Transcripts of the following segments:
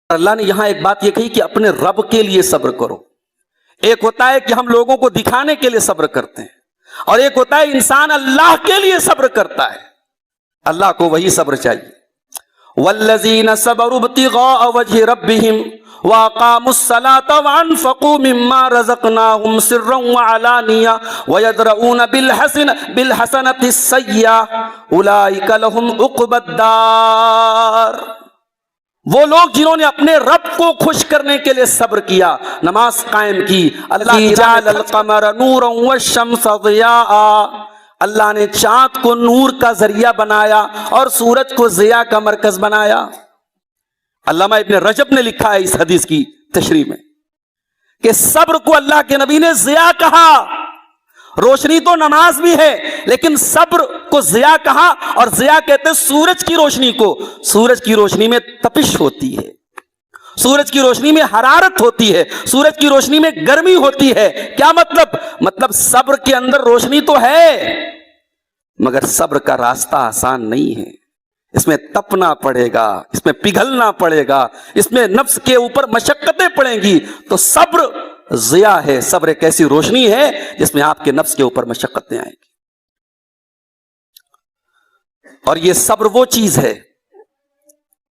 اللہ نے یہاں ایک بات یہ کہی کہ اپنے رب کے لیے صبر کرو. ایک ہوتا ہے کہ ہم لوگوں کو دکھانے کے لیے صبر کرتے ہیں، اور ایک ہوتا ہے انسان اللہ کے لیے صبر کرتا ہے. اللہ کو وہی صبر چاہیے. والذین صبروا ابتغاء وجہ ربہم وَأَقَامُوا الصَّلَاةَ وَأَنفَقُوا مِمَّا رَزَقْنَاهُمْ سِرًّا وَعَلَانِيَةً وَيَدْرَؤُونَ بِالْحَسَنَةِ السَّيِّئَةَ أُولَٰئِكَ لَهُمْ عُقْبَى الدَّارِ. وہ لوگ جنہوں نے اپنے رب کو خوش کرنے کے لیے صبر کیا، نماز قائم کی. اللہ جعل القمر نورا والشمس ضیاء، اللہ نے چاند کو نور کا ذریعہ بنایا اور سورج کو ضیاء کا مرکز بنایا. علامہ ابن رجب نے لکھا ہے اس حدیث کی تشریح میں کہ صبر کو اللہ کے نبی نے ضیاء کہا. روشنی تو نماز بھی ہے، لیکن صبر کو ضیاء کہا، اور ضیاء کہتے ہیں سورج کی روشنی کو. سورج کی روشنی میں تپش ہوتی ہے، سورج کی روشنی میں حرارت ہوتی ہے، سورج کی روشنی میں گرمی ہوتی ہے. کیا مطلب صبر کے اندر روشنی تو ہے، مگر صبر کا راستہ آسان نہیں ہے. اس میں تپنا پڑے گا، اس میں پگھلنا پڑے گا، اس میں نفس کے اوپر مشقتیں پڑیں گی. تو صبر ضیاء ہے، صبر ایک ایسی روشنی ہے جس میں آپ کے نفس کے اوپر مشقتیں آئیں گی. اور یہ صبر وہ چیز ہے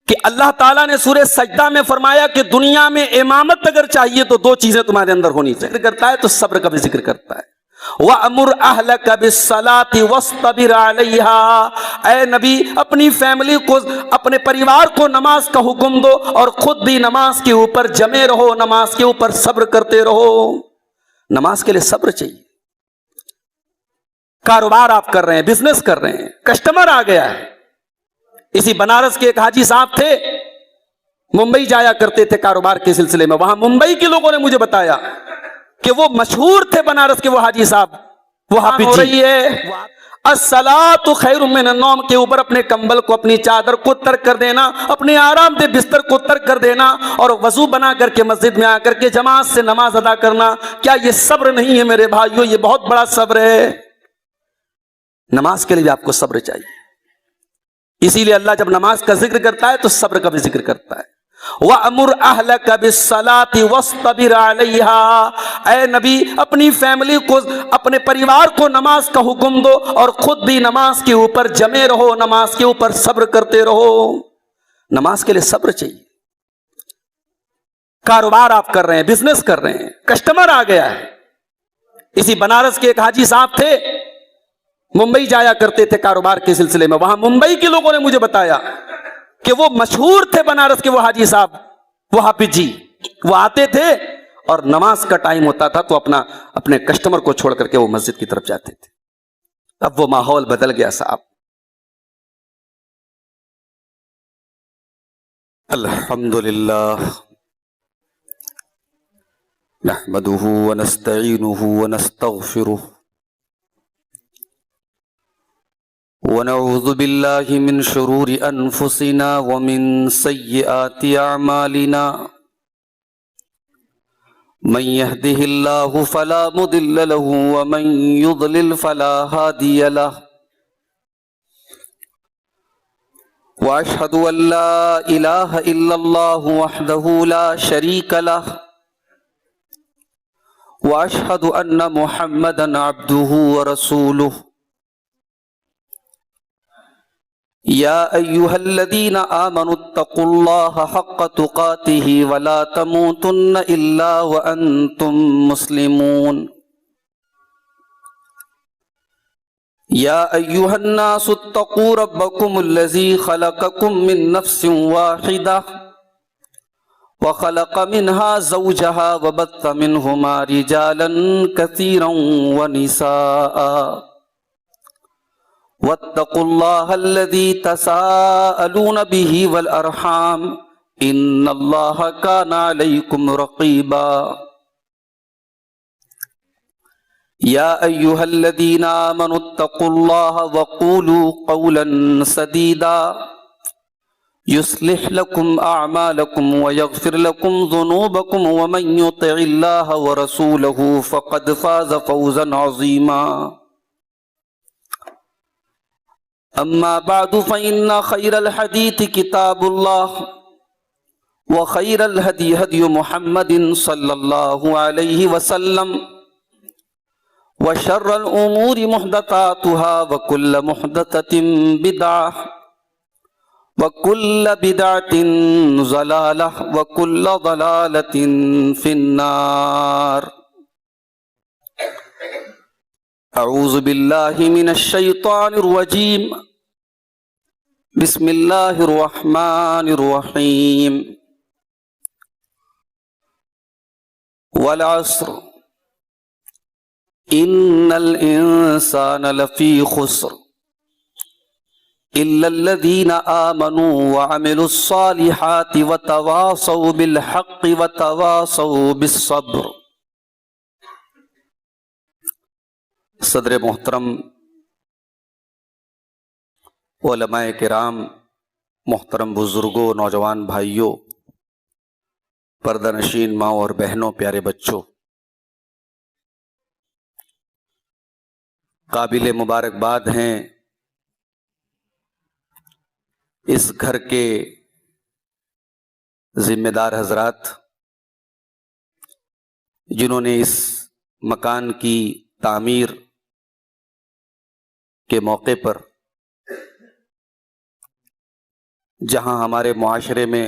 کہ اللہ تعالیٰ نے سورہ سجدہ میں فرمایا کہ دنیا میں امامت اگر چاہیے تو دو چیزیں تمہارے اندر ہونی چاہیے. ذکر کرتا ہے تو صبر کا بھی ذکر کرتا ہے. وَأَمُرْ أَهْلَكَ بِالصَّلَاةِ وَاصْطَبِرْ عَلَيْهَا، اے نبی اپنی فیملی کو، اپنے پریوار کو نماز کا حکم دو اور خود بھی نماز کے اوپر جمے رہو، نماز کے اوپر صبر کرتے رہو. نماز کے لیے صبر چاہیے. کاروبار آپ کر رہے ہیں، بزنس کر رہے ہیں، کسٹمر آ گیا ہے. اسی بنارس کے ایک حاجی صاحب تھے، ممبئی جایا کرتے تھے کاروبار کے سلسلے میں. وہاں ممبئی کے لوگوں نے مجھے بتایا کہ وہ مشہور تھے بنارس کے وہ حاجی صاحب. وہ حافظ ہو رہی ہے الصلاۃ خیر من النوم کے اوپر اپنے کمبل کو، اپنی چادر کو ترک کر دینا، اپنے آرام دہ بستر کو ترک کر دینا اور وضو بنا کر کے مسجد میں آ کر کے جماعت سے نماز ادا کرنا. کیا یہ صبر نہیں ہے میرے بھائیو؟ یہ بہت بڑا صبر ہے. نماز کے لیے آپ کو صبر چاہیے. اسی لیے اللہ جب نماز کا ذکر کرتا ہے تو صبر کا بھی ذکر کرتا ہے. وَأَمُرْ أَهْلَكَ بِالصَّلَاةِ وَاصْطَبِرْ عَلَيْهَا، اے نبی اپنی فیملی کو، اپنے پریوار کو نماز کا حکم دو اور خود بھی نماز کے اوپر جمے رہو، نماز کے اوپر صبر کرتے رہو. نماز کے لیے صبر چاہیے. کاروبار آپ کر رہے ہیں، بزنس کر رہے ہیں، کسٹمر آ گیا ہے. اسی بنارس کے ایک حاجی صاحب تھے، ممبئی جایا کرتے تھے کاروبار کے سلسلے میں. وہاں ممبئی کے لوگوں نے مجھے بتایا کہ وہ مشہور تھے بنارس کے وہ حاجی صاحب، وہ حافظ جی. وہ آتے تھے اور نماز کا ٹائم ہوتا تھا تو اپنے کسٹمر کو چھوڑ کر کے وہ مسجد کی طرف جاتے تھے. اب وہ ماحول بدل گیا صاحب. الحمدللہ نحمده ونستعینه ونستغفره ونعوذ باللہ من شرور انفسنا ومن سیئات اعمالنا من يهده الله فلا مضل له ومن يضلل فلا هادي له واشهد ان لا اله الا الله وحده لا شريك له واشهد ان محمدا عبده ورسوله. يا أيها الذين آمنوا اتقوا الله حق تقاته ولا تموتن إلا وأنتم مسلمون. يا أيها الناس اتقوا ربكم الذي خلقكم من نفس واحدة وخلق منها زوجها وبث منهما رجالا كثيرا ونساء واتقوا الله الذي تساءلون به والأرحام إن الله كان عليكم رقيبا. يا أيها الذين آمنوا اتقوا الله وقولوا قولا سديدا يصلح لكم أعمالكم ويغفر لكم ذنوبكم ومن يطع الله ورسوله فقد فاز فوزا عظيما. أما بعد فإن خير الحديث كتاب الله وخير الهدي هدي محمد صلى الله عليه وسلم وشر الأمور محدثاتها وكل محدثة بدعة وكل بدعة ضلالة وكل ضلالة في النار. أعوذ بالله من الشيطان الرجيم. بسم الله الرحمن الرحيم. والعصر إن الإنسان لفي خسر إلا الذين آمنوا وعملوا الصالحات وتواصوا بالحق وتواصوا بالصبر. صدر محترم، علماء کرام، محترم بزرگوں، نوجوان بھائیوں، پردہ نشین ماں اور بہنوں، پیارے بچوں، قابل مبارکباد ہیں اس گھر کے ذمہ دار حضرات جنہوں نے اس مکان کی تعمیر کے موقع پر، جہاں ہمارے معاشرے میں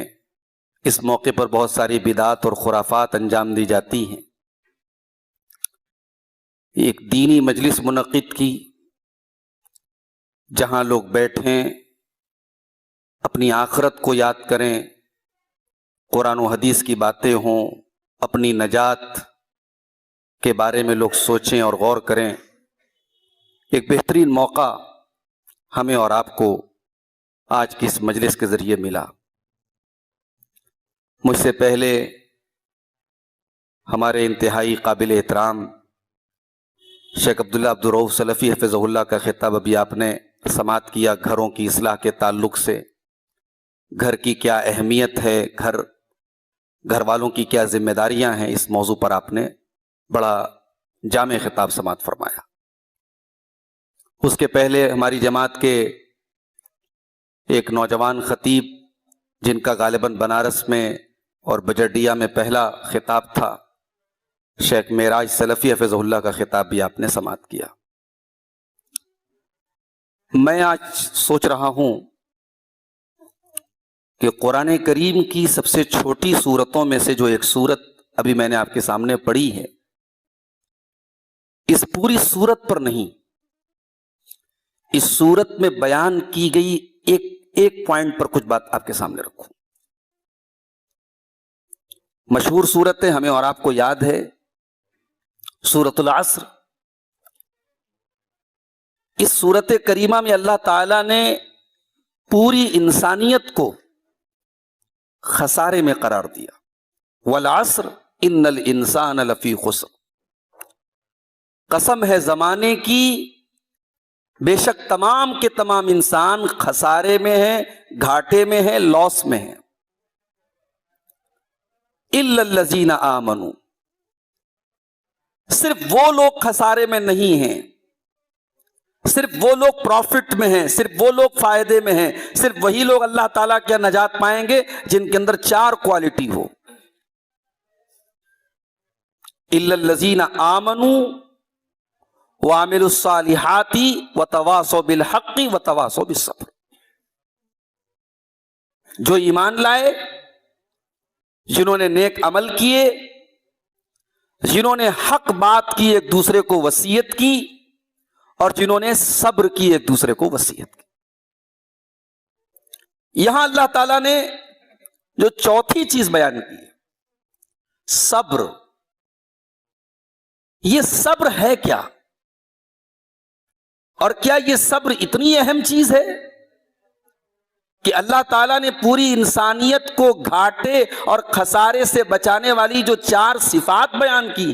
اس موقع پر بہت ساری بدعات اور خرافات انجام دی جاتی ہیں، ایک دینی مجلس منعقد کی جہاں لوگ بیٹھیں، اپنی آخرت کو یاد کریں، قرآن و حدیث کی باتیں ہوں، اپنی نجات کے بارے میں لوگ سوچیں اور غور کریں. ایک بہترین موقع ہمیں اور آپ کو آج کی اس مجلس کے ذریعے ملا. مجھ سے پہلے ہمارے انتہائی قابل احترام شیخ عبداللہ عبدالرؤف سلفی حفظہ اللہ کا خطاب ابھی آپ نے سماعت کیا. گھروں کی اصلاح کے تعلق سے، گھر کی کیا اہمیت ہے، گھر والوں کی کیا ذمہ داریاں ہیں، اس موضوع پر آپ نے بڑا جامع خطاب سماعت فرمایا. اس کے پہلے ہماری جماعت کے ایک نوجوان خطیب جن کا غالباً بنارس میں اور بجرڈیا میں پہلا خطاب تھا، شیخ معراج سلفی حفظہ اللہ کا خطاب بھی آپ نے سماعت کیا. میں آج سوچ رہا ہوں کہ قرآن کریم کی سب سے چھوٹی سورتوں میں سے جو ایک سورت ابھی میں نے آپ کے سامنے پڑھی ہے، اس پوری سورت پر نہیں، اس سورت میں بیان کی گئی ایک پوائنٹ پر کچھ بات آپ کے سامنے رکھوں. مشہور سورت ہے، ہمیں اور آپ کو یاد ہے، سورۃ العصر. اس سورت کریمہ میں اللہ تعالیٰ نے پوری انسانیت کو خسارے میں قرار دیا. والعصر ان الانسان لفی خسر. قسم ہے زمانے کی، بے شک تمام کے تمام انسان خسارے میں ہیں، گھاٹے میں ہیں، لاس میں ہیں. الا الذین آمنوا. صرف وہ لوگ خسارے میں نہیں ہیں، صرف وہ لوگ پروفٹ میں ہیں، صرف وہ لوگ فائدے میں ہیں، صرف وہی لوگ اللہ تعالیٰ کیا نجات پائیں گے جن کے اندر 4 کوالٹی ہو. الا الذین آمنوا وعملوا الصالحات وتواصوا بالحق وتواصوا بالصبر. جو ایمان لائے، جنہوں نے نیک عمل کیے، جنہوں نے حق بات کی، ایک دوسرے کو وصیت کی، اور جنہوں نے صبر کی، ایک دوسرے کو وصیت کی. یہاں اللہ تعالیٰ نے جو چوتھی چیز بیان کی ہے، صبر. یہ صبر ہے کیا؟ اور کیا یہ صبر اتنی اہم چیز ہے کہ اللہ تعالیٰ نے پوری انسانیت کو گھاٹے اور خسارے سے بچانے والی جو 4 صفات بیان کی،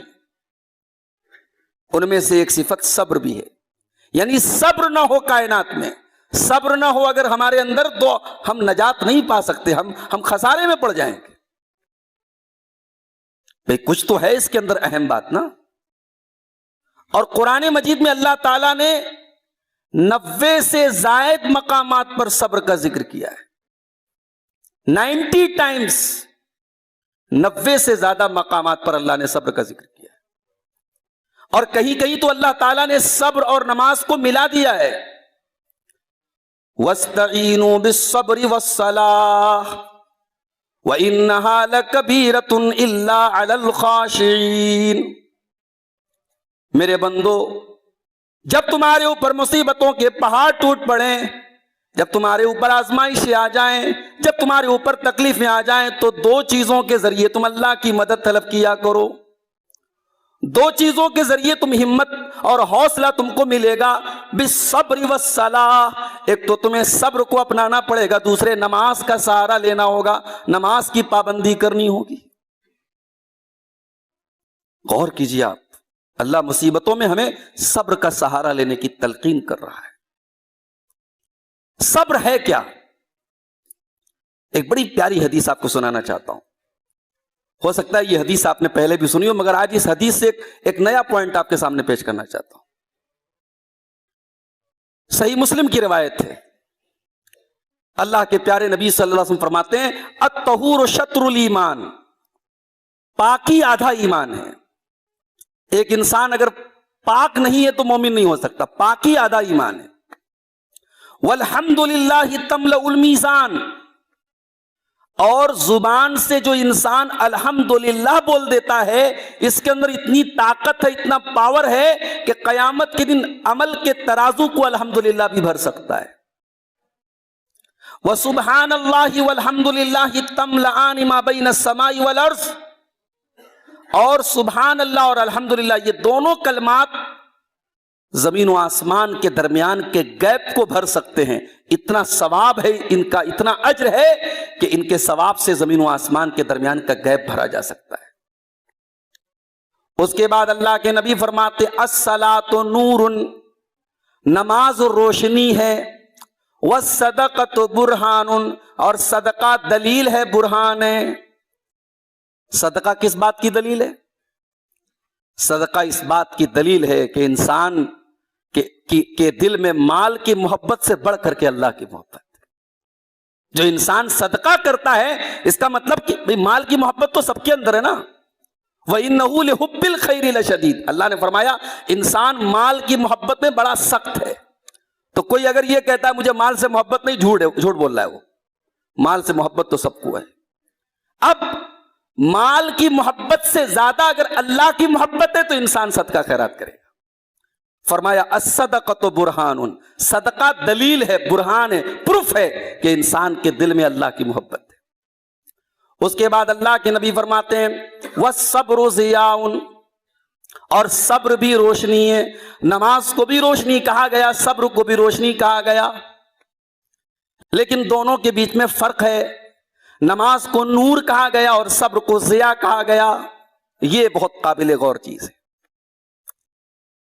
ان میں سے ایک صفت صبر بھی ہے. یعنی صبر نہ ہو کائنات میں، صبر نہ ہو اگر ہمارے اندر، تو ہم نجات نہیں پا سکتے، ہم خسارے میں پڑ جائیں گے. بھئی کچھ تو ہے اس کے اندر اہم بات نا. اور قرآن مجید میں اللہ تعالیٰ نے 90 سے زائد مقامات پر صبر کا ذکر کیا ہے. 90 ٹائمز 90 سے زیادہ مقامات پر اللہ نے صبر کا ذکر کیا ہے، اور کہیں کہیں تو اللہ تعالیٰ نے صبر اور نماز کو ملا دیا ہے. وَاسْتَعِينُوا بِالصَّبْرِ وَالصَّلَاةِ وَإِنَّهَا لَكَبِيرَةٌ إِلَّا عَلَى الْخَاشِعِينَ. میرے بندو، جب تمہارے اوپر مصیبتوں کے پہاڑ ٹوٹ پڑیں، جب تمہارے اوپر آزمائشیں آ جائیں، جب تمہارے اوپر تکلیفیں آ جائیں، تو 2 چیزوں کے ذریعے تم اللہ کی مدد طلب کیا کرو. 2 چیزوں کے ذریعے تم ہمت اور حوصلہ تم کو ملے گا. بالصبر والصلاۃ، ایک تو تمہیں صبر کو اپنانا پڑے گا، دوسرے نماز کا سہارا لینا ہوگا، نماز کی پابندی کرنی ہوگی. غور کیجیے آپ، اللہ مصیبتوں میں ہمیں صبر کا سہارا لینے کی تلقین کر رہا ہے. صبر ہے کیا؟ ایک بڑی پیاری حدیث آپ کو سنانا چاہتا ہوں. ہو سکتا ہے یہ حدیث آپ نے پہلے بھی سنی ہو، مگر آج اس حدیث سے ایک نیا پوائنٹ آپ کے سامنے پیش کرنا چاہتا ہوں. صحیح مسلم کی روایت ہے، اللہ کے پیارے نبی صلی اللہ علیہ وسلم فرماتے ہیں الطہور شطر الایمان، پاکی آدھا ایمان ہے. ایک انسان اگر پاک نہیں ہے تو مومن نہیں ہو سکتا، پاکی آدھا ایمان ہے. والحمدللہ تملأ المیزان، اور زبان سے جو انسان الحمدللہ بول دیتا ہے، اس کے اندر اتنی طاقت ہے، اتنا پاور ہے کہ قیامت کے دن عمل کے ترازو کو الحمدللہ بھی بھر سکتا ہے. وسبحان اللہ والحمدللہ تملأان ما بین السماء والارض، اور سبحان اللہ اور الحمدللہ یہ دونوں کلمات زمین و آسمان کے درمیان کے گیپ کو بھر سکتے ہیں. اتنا ثواب ہے ان کا، اتنا اجر ہے کہ ان کے ثواب سے زمین و آسمان کے درمیان کا گیپ بھرا جا سکتا ہے. اس کے بعد اللہ کے نبی فرماتے الصلاۃ نور، نماز روشنی ہے، والصدقۃ برہان، اور صدقہ دلیل ہے، برہان ہے. صدقہ کس بات کی دلیل ہے؟ صدقہ اس بات کی دلیل ہے کہ انسان کے دل میں مال کی محبت سے بڑھ کر کے اللہ کی محبت ہے. جو انسان صدقہ کرتا ہے، اس کا مطلب کہ مال کی محبت تو سب کے اندر ہے نا. وَإِنَّهُ لِحُبِّ الْخَيْرِ لَشَدِيدٌ، اللہ نے فرمایا انسان مال کی محبت میں بڑا سخت ہے. تو کوئی اگر یہ کہتا ہے مجھے مال سے محبت نہیں، جھوٹ بول رہا ہے. وہ مال سے محبت تو سب کو ہے. اب مال کی محبت سے زیادہ اگر اللہ کی محبت ہے تو انسان صدقہ خیرات کرے گا. فرمایا الصدقۃ برہان، صدقہ دلیل ہے، برہان ہے، پروف ہے کہ انسان کے دل میں اللہ کی محبت ہے. اس کے بعد اللہ کے نبی فرماتے ہیں والصبر ضیاء، اور صبر بھی روشنی ہے. نماز کو بھی روشنی کہا گیا، صبر کو بھی روشنی کہا گیا، لیکن دونوں کے بیچ میں فرق ہے. نماز کو نور کہا گیا اور صبر کو ضیاء کہا گیا. یہ بہت قابل غور چیز ہے.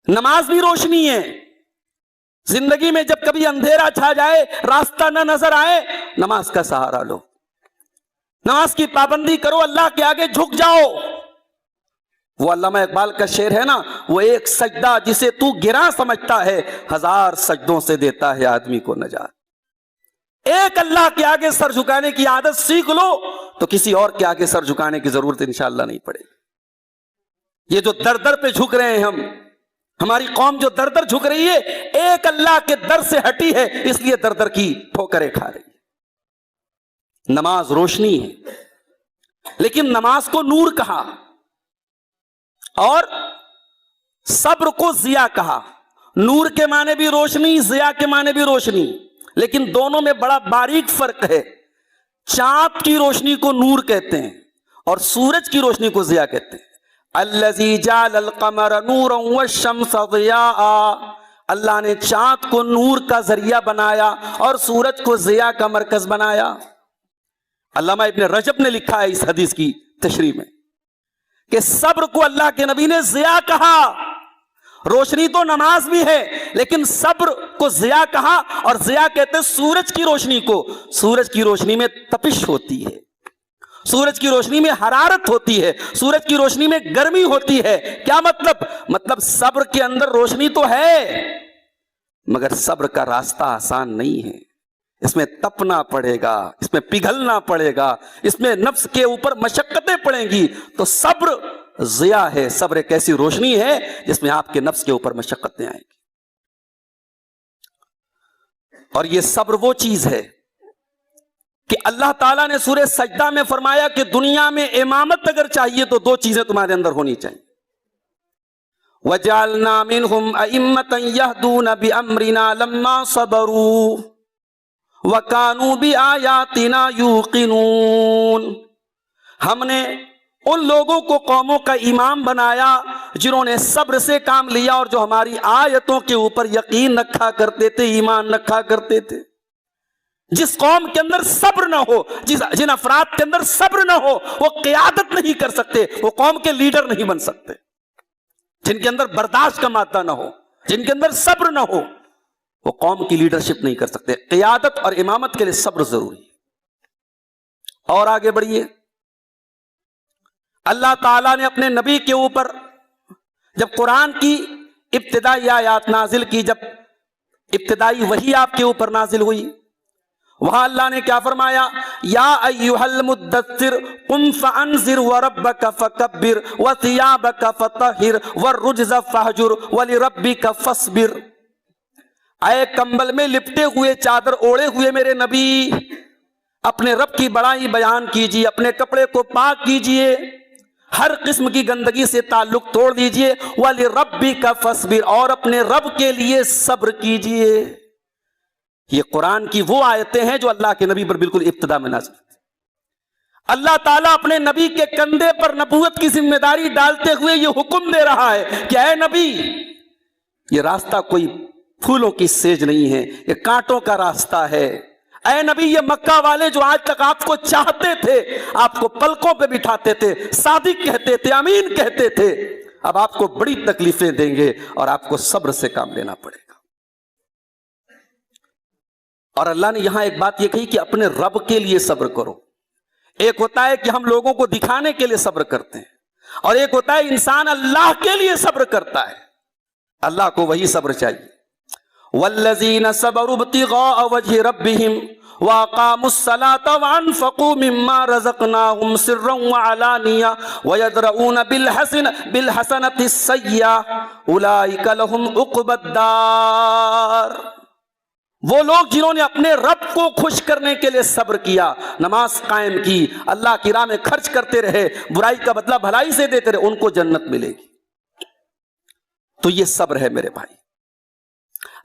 نماز بھی روشنی ہے. زندگی میں جب کبھی اندھیرا چھا جائے، راستہ نہ نظر آئے، نماز کا سہارا لو، نماز کی پابندی کرو، اللہ کے آگے جھک جاؤ. وہ علامہ اقبال کا شعر ہے نا، وہ ایک سجدہ جسے تو گراں سمجھتا ہے، 1000 سجدوں سے دیتا ہے آدمی کو نجات. ایک اللہ کے آگے سر جھکانے کی عادت سیکھ لو تو کسی اور کے آگے سر جھکانے کی ضرورت انشاءاللہ نہیں پڑے گی. یہ جو در در پہ جھک رہے ہیں ہماری قوم جو در در جھک رہی ہے، ایک اللہ کے در سے ہٹی ہے، اس لیے در در کی ٹھوکریں کھا رہی ہے. نماز روشنی ہے، لیکن نماز کو نور کہا اور صبر کو ضیاء کہا. نور کے معنی بھی روشنی، ضیاء کے معنی بھی روشنی، لیکن دونوں میں بڑا باریک فرق ہے. چاند کی روشنی کو نور کہتے ہیں اور سورج کی روشنی کو ضیاء کہتے ہیں. الذی جعل القمر نورا والشمس ضیاء، اللہ نے چاند کو نور کا ذریعہ بنایا اور سورج کو ضیاء کا مرکز بنایا. علامہ ابن رجب نے لکھا ہے اس حدیث کی تشریح میں کہ صبر کو اللہ کے نبی نے ضیاء کہا. روشنی تو نماز بھی ہے، لیکن صبر کو ضیاء کہا، اور ضیاء کہتے ہیں سورج کی روشنی کو. سورج کی روشنی میں تپش ہوتی ہے، سورج کی روشنی میں حرارت ہوتی ہے، سورج کی روشنی میں گرمی ہوتی ہے. کیا مطلب صبر کے اندر روشنی تو ہے، مگر صبر کا راستہ آسان نہیں ہے. اس میں تپنا پڑے گا، اس میں پگھلنا پڑے گا، اس میں نفس کے اوپر مشقتیں پڑیں گی. تو صبر ضیاء ہے، صبر ایک ایسی روشنی ہے جس میں آپ کے نفس کے اوپر مشقتیں آئیں گی. اور یہ صبر وہ چیز ہے کہ اللہ تعالیٰ نے سورہ سجدہ میں فرمایا کہ دنیا میں امامت اگر چاہیے تو دو چیزیں تمہارے اندر ہونی چاہیے. وَجَعَلْنَا مِنْهُمْ أَئِمَّةً يَهْدُونَ بِأَمْرِنَا لَمَّا صَبَرُوا وَكَانُوا بِآيَاتِنَا يُوقِنُونَ. ہم نے ان لوگوں کو قوموں کا امام بنایا جنہوں نے صبر سے کام لیا اور جو ہماری آیتوں کے اوپر یقین رکھا کرتے تھے، ایمان رکھا کرتے تھے. جس قوم کے اندر صبر نہ ہو، جن افراد کے اندر صبر نہ ہو، وہ قیادت نہیں کر سکتے، وہ قوم کے لیڈر نہیں بن سکتے. جن کے اندر برداشت کا مادہ نہ ہو، جن کے اندر صبر نہ ہو، وہ قوم کی لیڈرشپ نہیں کر سکتے. قیادت اور امامت کے لیے صبر ضروری ہے. اور آگے بڑھیے. اللہ تعالیٰ نے اپنے نبی کے اوپر جب قرآن کی ابتدائی آیات نازل کی، جب ابتدائی وحی آپ کے اوپر نازل ہوئی، وہاں اللہ نے کیا فرمایا؟ یا ایھا المدثر قم فانذر وربک فکبر وثیابک فطہر والرجز فہجر ولربک فاصبر. اے کمبل میں لپٹے ہوئے، چادر اوڑے ہوئے میرے نبی، اپنے رب کی بڑائی بیان کیجیے، اپنے کپڑے کو پاک کیجیے، ہر قسم کی گندگی سے تعلق توڑ دیجیے. وَلِرَبِّكَ فَاصْبِرْ، اور اپنے رب کے لیے صبر کیجیے. یہ قرآن کی وہ آیتیں ہیں جو اللہ کے نبی پر بالکل ابتدا میں نازل تھی. اللہ تعالیٰ اپنے نبی کے کندھے پر نبوت کی ذمہ داری ڈالتے ہوئے یہ حکم دے رہا ہے کہ اے نبی، یہ راستہ کوئی پھولوں کی سیج نہیں ہے، یہ کانٹوں کا راستہ ہے. اے نبی، یہ مکہ والے جو آج تک آپ کو چاہتے تھے، آپ کو پلکوں پہ بٹھاتے تھے، صادق کہتے تھے، امین کہتے تھے، اب آپ کو بڑی تکلیفیں دیں گے اور آپ کو صبر سے کام لینا پڑے گا. اور اللہ نے یہاں ایک بات یہ کہی کہ اپنے رب کے لیے صبر کرو. ایک ہوتا ہے کہ ہم لوگوں کو دکھانے کے لیے صبر کرتے ہیں، اور ایک ہوتا ہے انسان اللہ کے لیے صبر کرتا ہے. اللہ کو وہی صبر چاہیے. والذین صبروا ابتغاء وجہ ربہم وَأَقَامُوا الصَّلَاةَ وَأَنفَقُوا مِمَّا رَزَقْنَاهُمْ سِرًّا وَعَلَانِيَةً وَيَدْرَؤُونَ بِالْحَسَنَةِ السَّيِّئَةَ أُولَٰئِكَ لَهُمْ عُقْبَى الدَّارِ. وہ لوگ جنہوں نے اپنے رب کو خوش کرنے کے لیے صبر کیا، نماز قائم کی، اللہ کی راہ میں خرچ کرتے رہے، برائی کا بدلہ بھلائی سے دیتے رہے، ان کو جنت ملے گی. تو یہ صبر ہے میرے بھائی.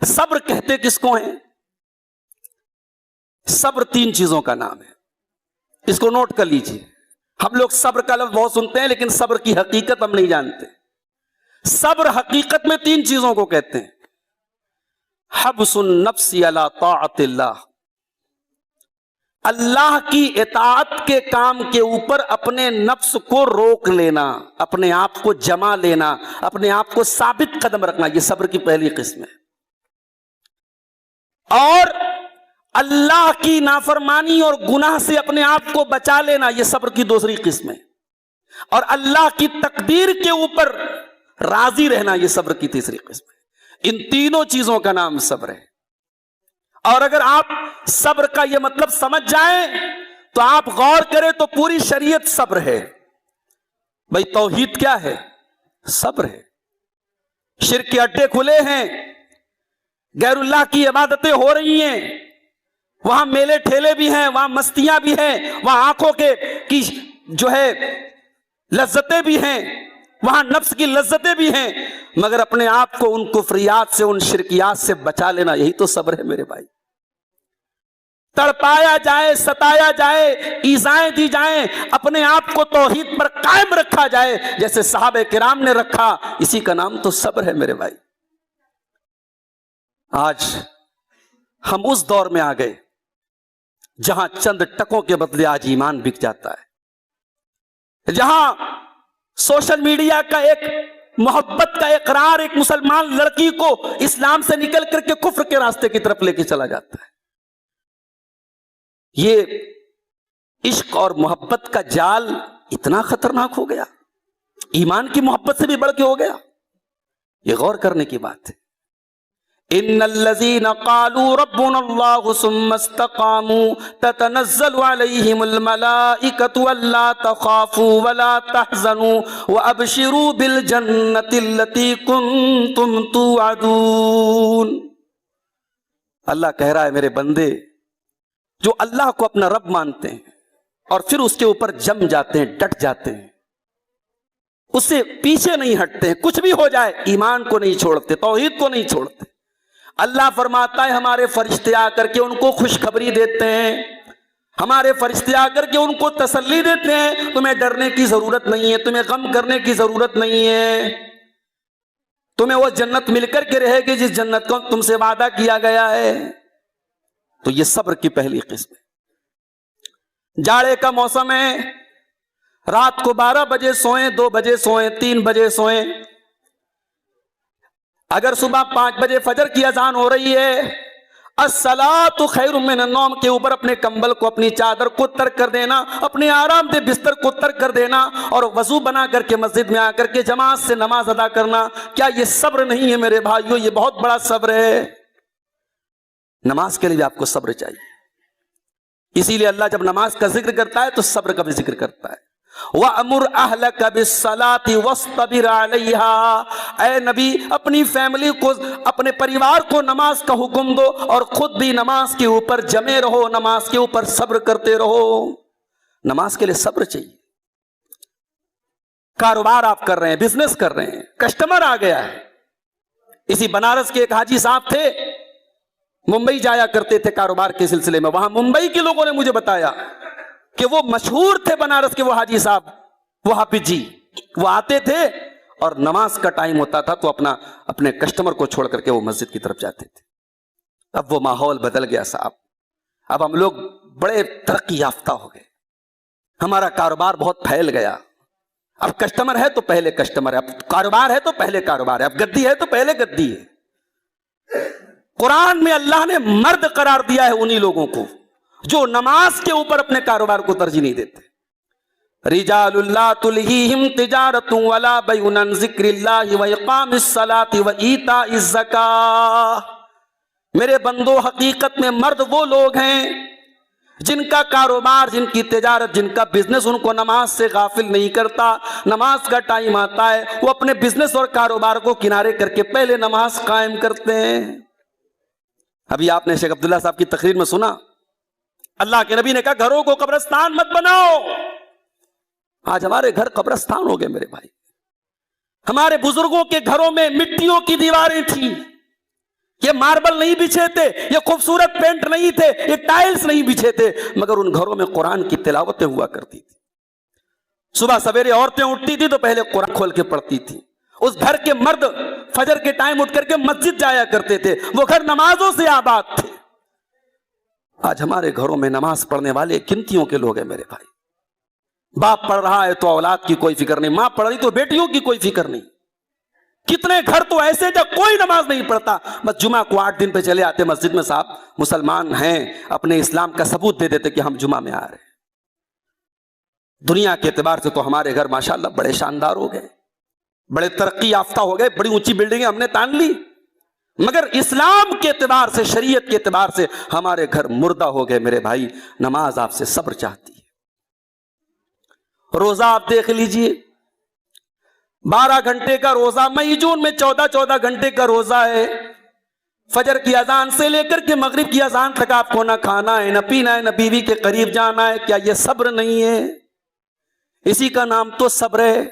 صبر کہتے کس کو ہیں؟ صبر تین چیزوں کا نام ہے، اس کو نوٹ کر لیجئے. ہم لوگ صبر کا لفظ بہت سنتے ہیں لیکن صبر کی حقیقت ہم نہیں جانتے. صبر حقیقت میں تین چیزوں کو کہتے ہیں. حبس النفس علی طاعت اللہ، اللہ کی اطاعت کے کام کے اوپر اپنے نفس کو روک لینا، اپنے آپ کو جما لینا، اپنے آپ کو ثابت قدم رکھنا، یہ صبر کی پہلی قسم ہے. اور اللہ کی نافرمانی اور گناہ سے اپنے آپ کو بچا لینا، یہ صبر کی دوسری قسم ہے. اور اللہ کی تقدیر کے اوپر راضی رہنا، یہ صبر کی تیسری قسم ہے. ان تینوں چیزوں کا نام صبر ہے. اور اگر آپ صبر کا یہ مطلب سمجھ جائیں تو آپ غور کریں تو پوری شریعت صبر ہے. بھئی توحید کیا ہے؟ صبر ہے. شرک کے اڈے کھلے ہیں، غیر اللہ کی عبادتیں ہو رہی ہیں، وہاں میلے ٹھیلے بھی ہیں، وہاں مستیاں بھی ہیں، وہاں آنکھوں کی جو ہے لذتیں بھی ہیں، وہاں نفس کی لذتیں بھی ہیں، مگر اپنے آپ کو ان کفریات سے، ان شرکیات سے بچا لینا، یہی تو صبر ہے میرے بھائی. تڑپایا جائے، ستایا جائے، ایذائیں دی جائیں، اپنے آپ کو توحید پر قائم رکھا جائے جیسے صحابہ کرام نے رکھا، اسی کا نام تو صبر ہے میرے بھائی. آج ہم اس دور میں آ گئے جہاں چند ٹکوں کے بدلے آج ایمان بک جاتا ہے، جہاں سوشل میڈیا کا ایک محبت کا اقرار ایک مسلمان لڑکی کو اسلام سے نکل کر کے کفر کے راستے کی طرف لے کے چلا جاتا ہے. یہ عشق اور محبت کا جال اتنا خطرناک ہو گیا، ایمان کی محبت سے بھی بڑھ کے ہو گیا. یہ غور کرنے کی بات ہے. ان الذين قالوا ربنا الله ثم استقاموا تتنزل عليهم الملائكة الا تخافوا ولا تحزنوا وابشروا بالجنة التي كنتم توعدون. اللہ کہہ رہا ہے میرے بندے جو اللہ کو اپنا رب مانتے ہیں اور پھر اس کے اوپر جم جاتے ہیں، ڈٹ جاتے ہیں، اس سے پیچھے نہیں ہٹتے ہیں، کچھ بھی ہو جائے ایمان کو نہیں چھوڑتے، توحید کو نہیں چھوڑتے. اللہ فرماتا ہے ہمارے فرشتے آ کر کے ان کو خوشخبری دیتے ہیں، ہمارے فرشتے آ کر کے ان کو تسلی دیتے ہیں، تمہیں ڈرنے کی ضرورت نہیں ہے، تمہیں غم کرنے کی ضرورت نہیں ہے، تمہیں وہ جنت مل کر کے رہے گی جس جنت کو تم سے وعدہ کیا گیا ہے. تو یہ صبر کی پہلی قسم ہے. جاڑے کا موسم ہے، رات کو 12 بجے سوئیں، 2 بجے سوئیں، 3 بجے سوئیں. اگر صبح 5 بجے فجر کی اذان ہو رہی ہے، الصلاۃ خیر من النوم کے اوپر اپنے کمبل کو، اپنی چادر کو ترک کر دینا، اپنے آرام دہ بستر کو ترک کر دینا اور وضو بنا کر کے مسجد میں آ کر کے جماعت سے نماز ادا کرنا. کیا یہ صبر نہیں ہے میرے بھائیوں؟ یہ بہت بڑا صبر ہے. نماز کے لیے آپ کو صبر چاہیے. اسی لیے اللہ جب نماز کا ذکر کرتا ہے تو صبر کا بھی ذکر کرتا ہے. وَأَمُرْ أَهْلَكَ بِالصَّلَاةِ وَاصْطَبِرْ عَلَيْهَا. اے نبی اپنی فیملی کو، اپنے پریوار کو نماز کا حکم دو اور خود بھی نماز کے اوپر جمے رہو، نماز کے اوپر صبر کرتے رہو. نماز کے لیے صبر چاہیے. کاروبار آپ کر رہے ہیں، بزنس کر رہے ہیں، کسٹمر آ گیا ہے. اسی بنارس کے ایک حاجی صاحب تھے، ممبئی جایا کرتے تھے کاروبار کے سلسلے میں. وہاں ممبئی کے لوگوں نے مجھے بتایا کہ وہ مشہور تھے بنارس کے وہ حاجی صاحب، وہ حافظ جی. وہ آتے تھے اور نماز کا ٹائم ہوتا تھا تو اپنے کسٹمر کو چھوڑ کر کے وہ مسجد کی طرف جاتے تھے. اب وہ ماحول بدل گیا صاحب. اب ہم لوگ بڑے ترقی یافتہ ہو گئے، ہمارا کاروبار بہت پھیل گیا. اب کسٹمر ہے تو پہلے کسٹمر ہے، اب کاروبار ہے تو پہلے کاروبار ہے، اب گدی ہے تو پہلے گدی ہے. قرآن میں اللہ نے مرد قرار دیا ہے انہی لوگوں کو جو نماز کے اوپر اپنے کاروبار کو ترجیح نہیں دیتے. رجال لا تلہیہم تجارت ولا بیع عن ذکر اللہ واقام الصلاۃ وایتاء الزکاۃ. میرے بندو حقیقت میں مرد وہ لوگ ہیں جن کا کاروبار، جن کی تجارت، جن کا بزنس ان کو نماز سے غافل نہیں کرتا. نماز کا ٹائم آتا ہے وہ اپنے بزنس اور کاروبار کو کنارے کر کے پہلے نماز قائم کرتے ہیں. ابھی آپ نے شیخ عبداللہ صاحب کی تقریر میں سنا، اللہ کے نبی نے کہا گھروں کو قبرستان مت بناؤ. آج ہمارے گھر قبرستان ہو گئے میرے بھائی. ہمارے بزرگوں کے گھروں میں مٹیوں کی دیواریں تھیں، یہ ماربل نہیں بچھے تھے، یہ خوبصورت پینٹ نہیں تھے، یہ ٹائلز نہیں بچھے تھے، مگر ان گھروں میں قرآن کی تلاوتیں ہوا کرتی تھی. صبح سویرے عورتیں اٹھتی تھی تو پہلے قرآن کھول کے پڑھتی تھی. اس گھر کے مرد فجر کے ٹائم اٹھ کر کے مسجد جایا کرتے تھے، وہ گھر نمازوں سے آباد تھے. آج ہمارے گھروں میں نماز پڑھنے والے گنتیوں کے لوگ ہیں میرے بھائی. باپ پڑھ رہا ہے تو اولاد کی کوئی فکر نہیں، ماں پڑھ رہی تو بیٹیوں کی کوئی فکر نہیں. کتنے گھر تو ایسے جب کوئی نماز نہیں پڑھتا، بس جمعہ کو 8 دن پہ چلے آتے مسجد میں، صاحب مسلمان ہیں، اپنے اسلام کا ثبوت دے دیتے کہ ہم جمعہ میں آ رہے ہیں. دنیا کے اعتبار سے تو ہمارے گھر ماشاءاللہ بڑے شاندار ہو گئے، بڑے ترقی یافتہ ہو گئے، بڑی اونچی بلڈنگیں ہم نے تان لی، مگر اسلام کے اعتبار سے، شریعت کے اعتبار سے ہمارے گھر مردہ ہو گئے میرے بھائی. نماز آپ سے صبر چاہتی ہے. روزہ آپ دیکھ لیجئے، 12 گھنٹے کا روزہ، مئی جون میں 14 گھنٹے کا روزہ ہے. فجر کی اذان سے لے کر کے مغرب کی اذان تک آپ کو نہ کھانا ہے، نہ پینا ہے، نہ بیوی کے قریب جانا ہے. کیا یہ صبر نہیں ہے؟ اسی کا نام تو صبر ہے.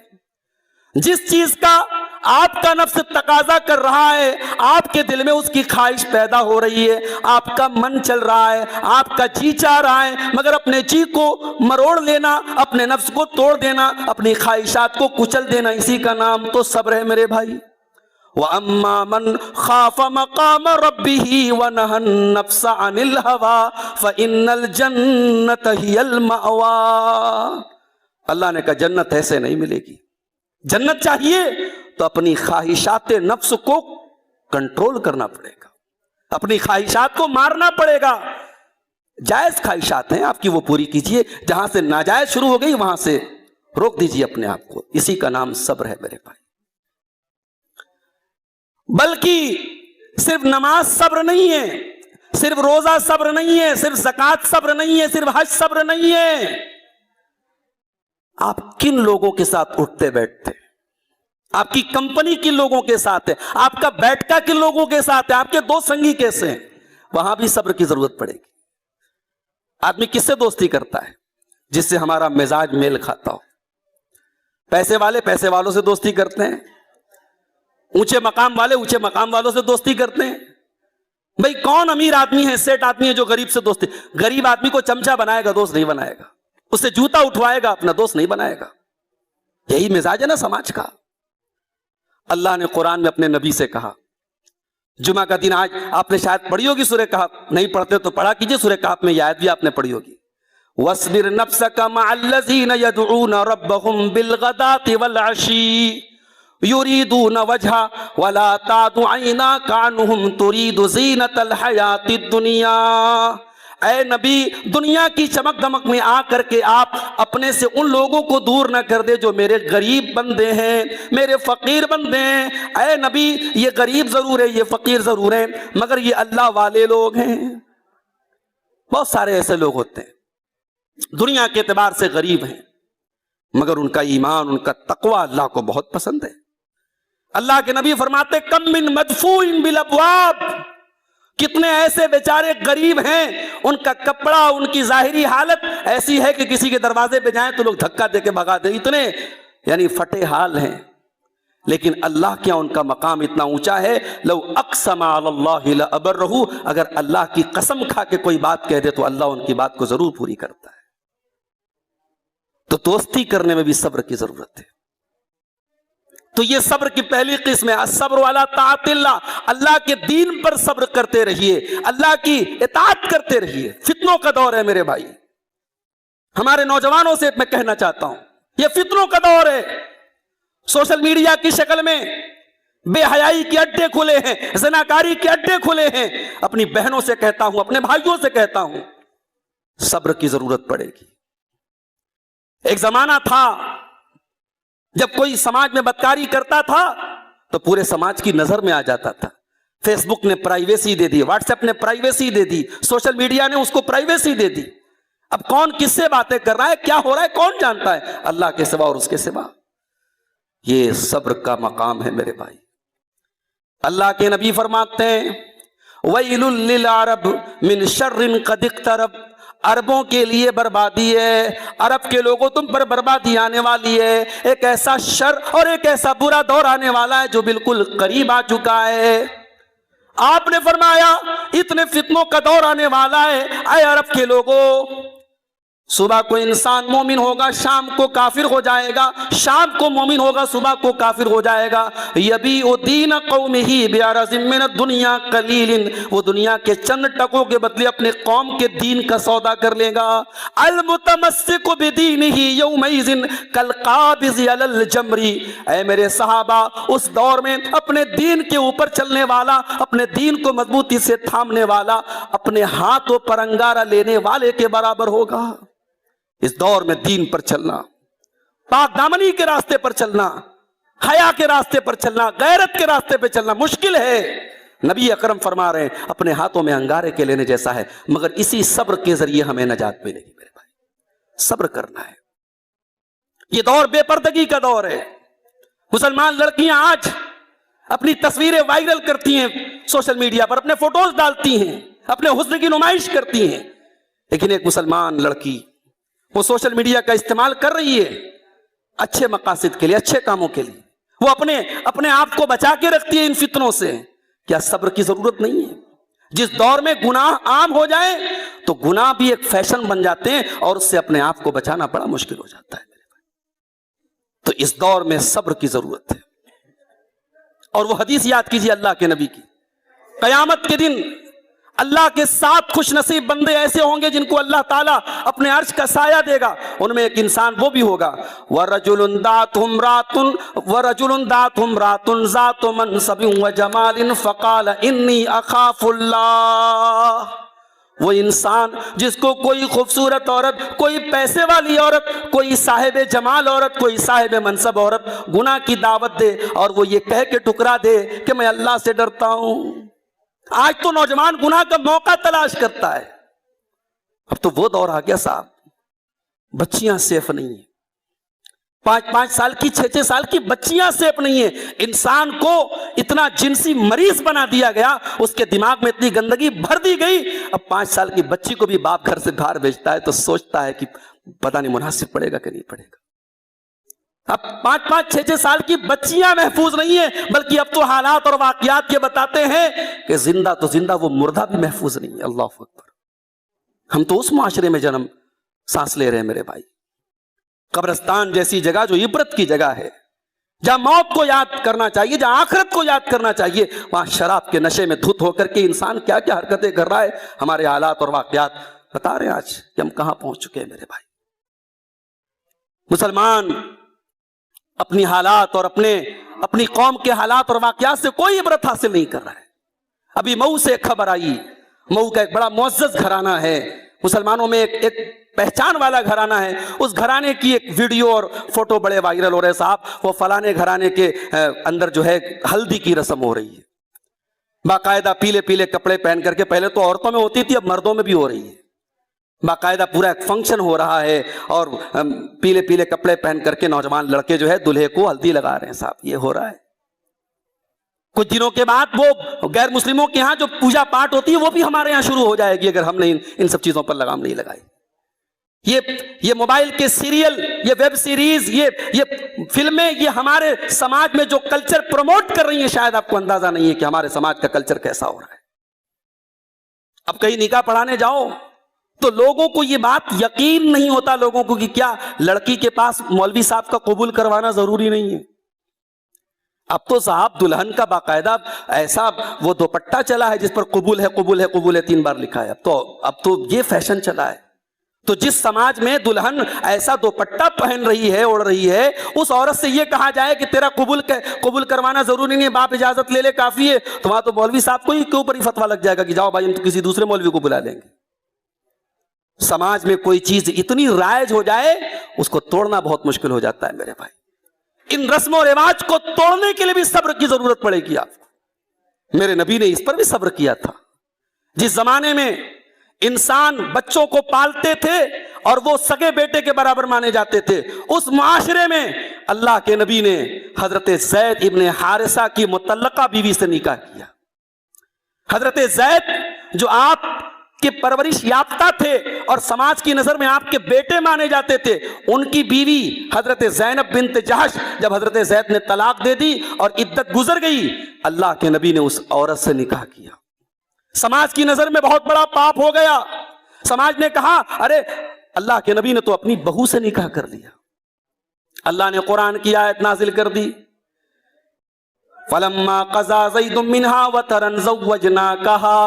جس چیز کا آپ کا نفس تقاضا کر رہا ہے، آپ کے دل میں اس کی خواہش پیدا ہو رہی ہے، آپ کا من چل رہا ہے، آپ کا جی چاہ رہا ہے، مگر اپنے جی کو مروڑ لینا، اپنے نفس کو توڑ دینا، اپنی خواہشات کو کچل دینا، اسی کا نام تو صبر ہے میرے بھائی. وَأَمَّا مَنْ خَافَ مَقَامَ رَبِّهِ وَنَهَى النَّفْسَ عَنِ الْهَوَىٰ فَإِنَّ الْجَنَّةَ هِيَ الْمَأْوَىٰ. اللہ نے کہا جنت ایسے نہیں ملے گی. جنت چاہیے تو اپنی خواہشات نفس کو کنٹرول کرنا پڑے گا، اپنی خواہشات کو مارنا پڑے گا. جائز خواہشات ہیں آپ کی، وہ پوری کیجئے. جہاں سے ناجائز شروع ہو گئی وہاں سے روک دیجئے اپنے آپ کو. اسی کا نام صبر ہے میرے بھائی. بلکہ صرف نماز صبر نہیں ہے، صرف روزہ صبر نہیں ہے، صرف زکوٰۃ صبر نہیں ہے، صرف حج صبر نہیں ہے۔ آپ کن لوگوں کے ساتھ اٹھتے بیٹھتے، آپ کی کمپنی کن لوگوں کے ساتھ ہے، آپ کا بیٹھکا کن لوگوں کے ساتھ ہے، آپ کے دوست سنگی کیسے ہیں، وہاں بھی صبر کی ضرورت پڑے گی۔ آدمی کس سے دوستی کرتا ہے؟ جس سے ہمارا مزاج میل کھاتا ہو۔ پیسے والے پیسے والوں سے دوستی کرتے ہیں، اونچے مقام والے اونچے مقام والوں سے دوستی کرتے ہیں۔ بھئی کون امیر آدمی ہے، سیٹ آدمی ہے جو غریب سے دوستی؟ غریب آدمی کو چمچہ بنائے گا، دوست نہیں بنائے گا، اس سے جوتا اٹھوائے گا، اپنا دوست نہیں بنائے گا۔ یہی مزاج ہے نا سماج کا۔ اللہ نے قرآن میں اپنے نبی سے کہا، جمعہ کا دن، آج آپ نے شاید پڑھی ہوگی سورہ کہف، نہیں پڑھتے تو پڑھا کیجئے، سورہ کہف میں یہ آیت بھی آپ نے پڑھی ہوگی، وَاصْبِرْ نَفْسَكَ مَعَ الَّذِينَ يَدْعُونَ رَبَّهُمْ بِالْغَدَاةِ وَالْعَشِيِّ يُرِيدُونَ وَجْهَهُ وَلَا تَعْدُ عَيْنَاكَ عَنْهُمْ تُرِيدُ زِينَةَ الْحَيَاةِ الدُّنْيَا۔ اے نبی، دنیا کی چمک دمک میں آ کر کے آپ اپنے سے ان لوگوں کو دور نہ کر دے جو میرے غریب بندے ہیں، میرے فقیر بندے ہیں۔ اے نبی، یہ غریب ضرور ہے، یہ فقیر ضرور ہے، مگر یہ اللہ والے لوگ ہیں۔ بہت سارے ایسے لوگ ہوتے ہیں دنیا کے اعتبار سے غریب ہیں، مگر ان کا ایمان، ان کا تقوی اللہ کو بہت پسند ہے۔ اللہ کے نبی فرماتے، کم من مدفوع بالابواب، کتنے ایسے بیچارے غریب ہیں، ان کا کپڑا، ان کی ظاہری حالت ایسی ہے کہ کسی کے دروازے پہ جائیں تو لوگ دھکا دے کے بھگا دیں، اتنے یعنی پھٹے حال ہیں، لیکن اللہ کیا ان کا مقام اتنا اونچا ہے، لو اقسم علی اللہ لابرہ، اگر اللہ کی قسم کھا کے کوئی بات کہہ دے تو اللہ ان کی بات کو ضرور پوری کرتا ہے۔ تو دوستی کرنے میں بھی صبر کی ضرورت ہے۔ تو یہ صبر کی پہلی قسم ہے، الصبر علی طاعت اللہ، اللہ کے دین پر صبر کرتے رہیے، اللہ کی اطاعت کرتے رہیے۔ فتنوں کا دور ہے میرے بھائی، ہمارے نوجوانوں سے میں کہنا چاہتا ہوں، یہ فتنوں کا دور ہے۔ سوشل میڈیا کی شکل میں بے حیائی کے اڈے کھلے ہیں، زناکاری کے اڈے کھلے ہیں۔ اپنی بہنوں سے کہتا ہوں، اپنے بھائیوں سے کہتا ہوں، صبر کی ضرورت پڑے گی۔ ایک زمانہ تھا جب کوئی سماج میں بدکاری کرتا تھا تو پورے سماج کی نظر میں آ جاتا تھا۔ فیس بک نے پرائیویسی دے دی، واٹس ایپ نے پرائیویسی دے دی، سوشل میڈیا نے اس کو پرائیویسی دے دی۔ اب کون کس سے باتیں کر رہا ہے، کیا ہو رہا ہے، کون جانتا ہے؟ اللہ کے سوا اور اس کے سوا۔ یہ صبر کا مقام ہے میرے بھائی۔ اللہ کے نبی فرماتے ہیں، وَيْلٌ لِّلْعَرَبِ مِنْ شَرٍّ قَدِ اقْتَرَبَ، عربوں کے لیے بربادی ہے، عرب کے لوگوں تم پر بربادی آنے والی ہے، ایک ایسا شر اور ایک ایسا برا دور آنے والا ہے جو بالکل قریب آ چکا ہے۔ آپ نے فرمایا اتنے فتنوں کا دور آنے والا ہے، اے عرب کے لوگوں، صبح کو انسان مومن ہوگا، شام کو کافر ہو جائے گا، شام کو مومن ہوگا، صبح کو کافر ہو جائے گا۔ یبیع دین قومہ بعرض من الدنیا قلیل، وہ دنیا کے چند ٹکوں کے بدلے اپنے قوم کے دین کا سودا کر لے گا۔ المتمسک بدینہ یومئذ کالقابض علی الجمر، اے میرے صحابہ، اس دور میں اپنے دین کے اوپر چلنے والا، اپنے دین کو مضبوطی سے تھامنے والا، اپنے ہاتھوں پر انگارہ لینے والے کے برابر ہوگا۔ اس دور میں دین پر چلنا، پاک دامنی کے راستے پر چلنا، حیا کے راستے پر چلنا، غیرت کے راستے پر چلنا مشکل ہے۔ نبی اکرم فرما رہے ہیں اپنے ہاتھوں میں انگارے کے لینے جیسا ہے، مگر اسی صبر کے ذریعے ہمیں نجات ملے گی میرے بھائی۔ صبر کرنا ہے۔ یہ دور بے پردگی کا دور ہے۔ مسلمان لڑکیاں آج اپنی تصویریں وائرل کرتی ہیں، سوشل میڈیا پر اپنے فوٹوز ڈالتی ہیں، اپنے حسن کی نمائش کرتی ہیں، لیکن ایک مسلمان لڑکی وہ سوشل میڈیا کا استعمال کر رہی ہے اچھے مقاصد کے لیے، اچھے کاموں کے لیے، وہ اپنے آپ کو بچا کے رکھتی ہے ان فتنوں سے۔ کیا صبر کی ضرورت نہیں ہے؟ جس دور میں گناہ عام ہو جائے تو گناہ بھی ایک فیشن بن جاتے ہیں اور اس سے اپنے آپ کو بچانا بڑا مشکل ہو جاتا ہے۔ تو اس دور میں صبر کی ضرورت ہے۔ اور وہ حدیث یاد کیجیے اللہ کے نبی کی، قیامت کے دن اللہ کے 7 خوش نصیب بندے ایسے ہوں گے جن کو اللہ تعالیٰ اپنے عرش کا سایہ دے گا۔ ان میں ایک انسان وہ بھی ہوگا، وَرَجُلٌ دَعَتْهُ امْرَأَةٌ ذَاتُ مَنْصَبٍ وَجَمَالٍ فَقَالَ إِنِّي أَخَافُ اللَّهَ، وہ انسان جس کو کوئی خوبصورت عورت، کوئی پیسے والی عورت، کوئی صاحب جمال عورت، کوئی صاحب منصب عورت گناہ کی دعوت دے اور وہ یہ کہہ کے ٹکرا دے کہ میں اللہ سے ڈرتا ہوں، آج تو نوجوان گناہ کا موقع تلاش کرتا ہے. اب تو وہ دور آ گیا صاحب, بچیاں سیف نہیں ہیں, 5 سال کی 6 سال کی بچیاں سیف نہیں ہیں. انسان کو اتنا جنسی مریض بنا دیا گیا, اس کے دماغ میں اتنی گندگی بھر دی گئی. اب 5 سال کی بچی کو بھی باپ گھر سے باہر بھیجتا ہے تو سوچتا ہے کہ پتہ نہیں مناسب پڑے گا کہ نہیں پڑے گا. اب 5 6 سال کی بچیاں محفوظ نہیں ہیں, بلکہ اب تو حالات اور واقعات یہ بتاتے ہیں کہ زندہ تو زندہ, وہ مردہ بھی محفوظ نہیں ہے. اللہ اکبر. ہم تو اس معاشرے میں جنم سانس لے رہے ہیں میرے بھائی. قبرستان جیسی جگہ جو عبرت کی جگہ ہے, جہاں موت کو یاد کرنا چاہیے, جہاں آخرت کو یاد کرنا چاہیے, وہاں شراب کے نشے میں دھت ہو کر کے انسان کیا کیا حرکتیں کر رہا ہے. ہمارے حالات اور واقعات بتا رہے ہیں آج کہ ہم کہاں پہنچ چکے ہیں میرے بھائی. مسلمان اپنی حالات اور اپنی قوم کے حالات اور واقعات سے کوئی عبرت حاصل نہیں کر رہا ہے. ابھی مئو سے ایک خبر آئی, مئو کا ایک بڑا معزز گھرانہ ہے, مسلمانوں میں ایک پہچان والا گھرانہ ہے. اس گھرانے کی ایک ویڈیو اور فوٹو بڑے وائرل ہو رہے صاحب. وہ فلانے گھرانے کے اندر جو ہے ہلدی کی رسم ہو رہی ہے, باقاعدہ پیلے پیلے کپڑے پہن کر کے. پہلے تو عورتوں میں ہوتی تھی, اب مردوں میں بھی ہو رہی ہے. باقاعدہ پورا ایک فنکشن ہو رہا ہے اور پیلے پیلے کپڑے پہن کر کے نوجوان لڑکے جو ہے دلہے کو ہلدی لگا رہے ہیں صاحب. یہ ہو رہا ہے. کچھ دنوں کے بعد وہ غیر مسلموں کے ہاں جو پوجا پاٹ ہوتی ہے وہ بھی ہمارے یہاں شروع ہو جائے گی اگر ہم نے ان سب چیزوں پر لگام نہیں لگائی. یہ موبائل کے سیریل, یہ ویب سیریز, یہ فلمیں, یہ ہمارے سماج میں جو کلچر پروموٹ کر رہی ہیں, شاید آپ کو اندازہ نہیں ہے کہ ہمارے سماج کا کلچر کیسا ہو رہا ہے. اب کہیں نکاح پڑھانے جاؤ تو لوگوں کو یہ بات یقین نہیں ہوتا لوگوں کو کہ کیا لڑکی کے پاس مولوی صاحب کا قبول کروانا ضروری نہیں ہے. اب تو صاحب دلہن کا باقاعدہ ایسا وہ دوپٹہ چلا ہے جس پر قبول ہے قبول ہے قبول ہے 3 بار لکھا ہے. اب تو یہ فیشن چلا ہے. تو جس سماج میں دلہن ایسا دوپٹہ پہن رہی ہے, اوڑھ رہی ہے, اس عورت سے یہ کہا جائے کہ تیرا قبول کروانا ضروری نہیں ہے, باپ اجازت لے لے کافی ہے, تو وہاں تو مولوی صاحب کو ہی کے اوپر ہی فتویٰ لگ جائے گا کہ جاؤ بھائی ہم تو کسی دوسرے مولوی کو بلا لیں گے. سماج میں کوئی چیز اتنی رائج ہو جائے اس کو توڑنا بہت مشکل ہو جاتا ہے میرے بھائی. ان رسم و رواج کو توڑنے کے لیے بھی صبر کی ضرورت پڑے گی آپ کو. میرے نبی نے اس پر بھی صبر کیا تھا. جس زمانے میں انسان بچوں کو پالتے تھے اور وہ سگے بیٹے کے برابر مانے جاتے تھے, اس معاشرے میں اللہ کے نبی نے حضرت زید ابن حارثہ کی مطلقہ بیوی سے نکاح کیا. حضرت زید جو آپ کے پرورش یافتہ تھے اور سماج کی نظر میں آپ کے بیٹے مانے جاتے تھے, ان کی بیوی حضرت زینب بنت جہش جب حضرت زید نے طلاق دے دی اور عدت گزر گئی, اللہ کے نبی نے اس عورت سے نکاح کیا. سماج کی نظر میں بہت بڑا پاپ ہو گیا. سماج نے کہا ارے اللہ کے نبی نے تو اپنی بہو سے نکاح کر لیا. اللہ نے قرآن کی آیت نازل کر دی, فَلَمَّا قَضَى زَيْدٌ مِّنْهَا وَطَرًا زَوَّجْنَاكَهَا,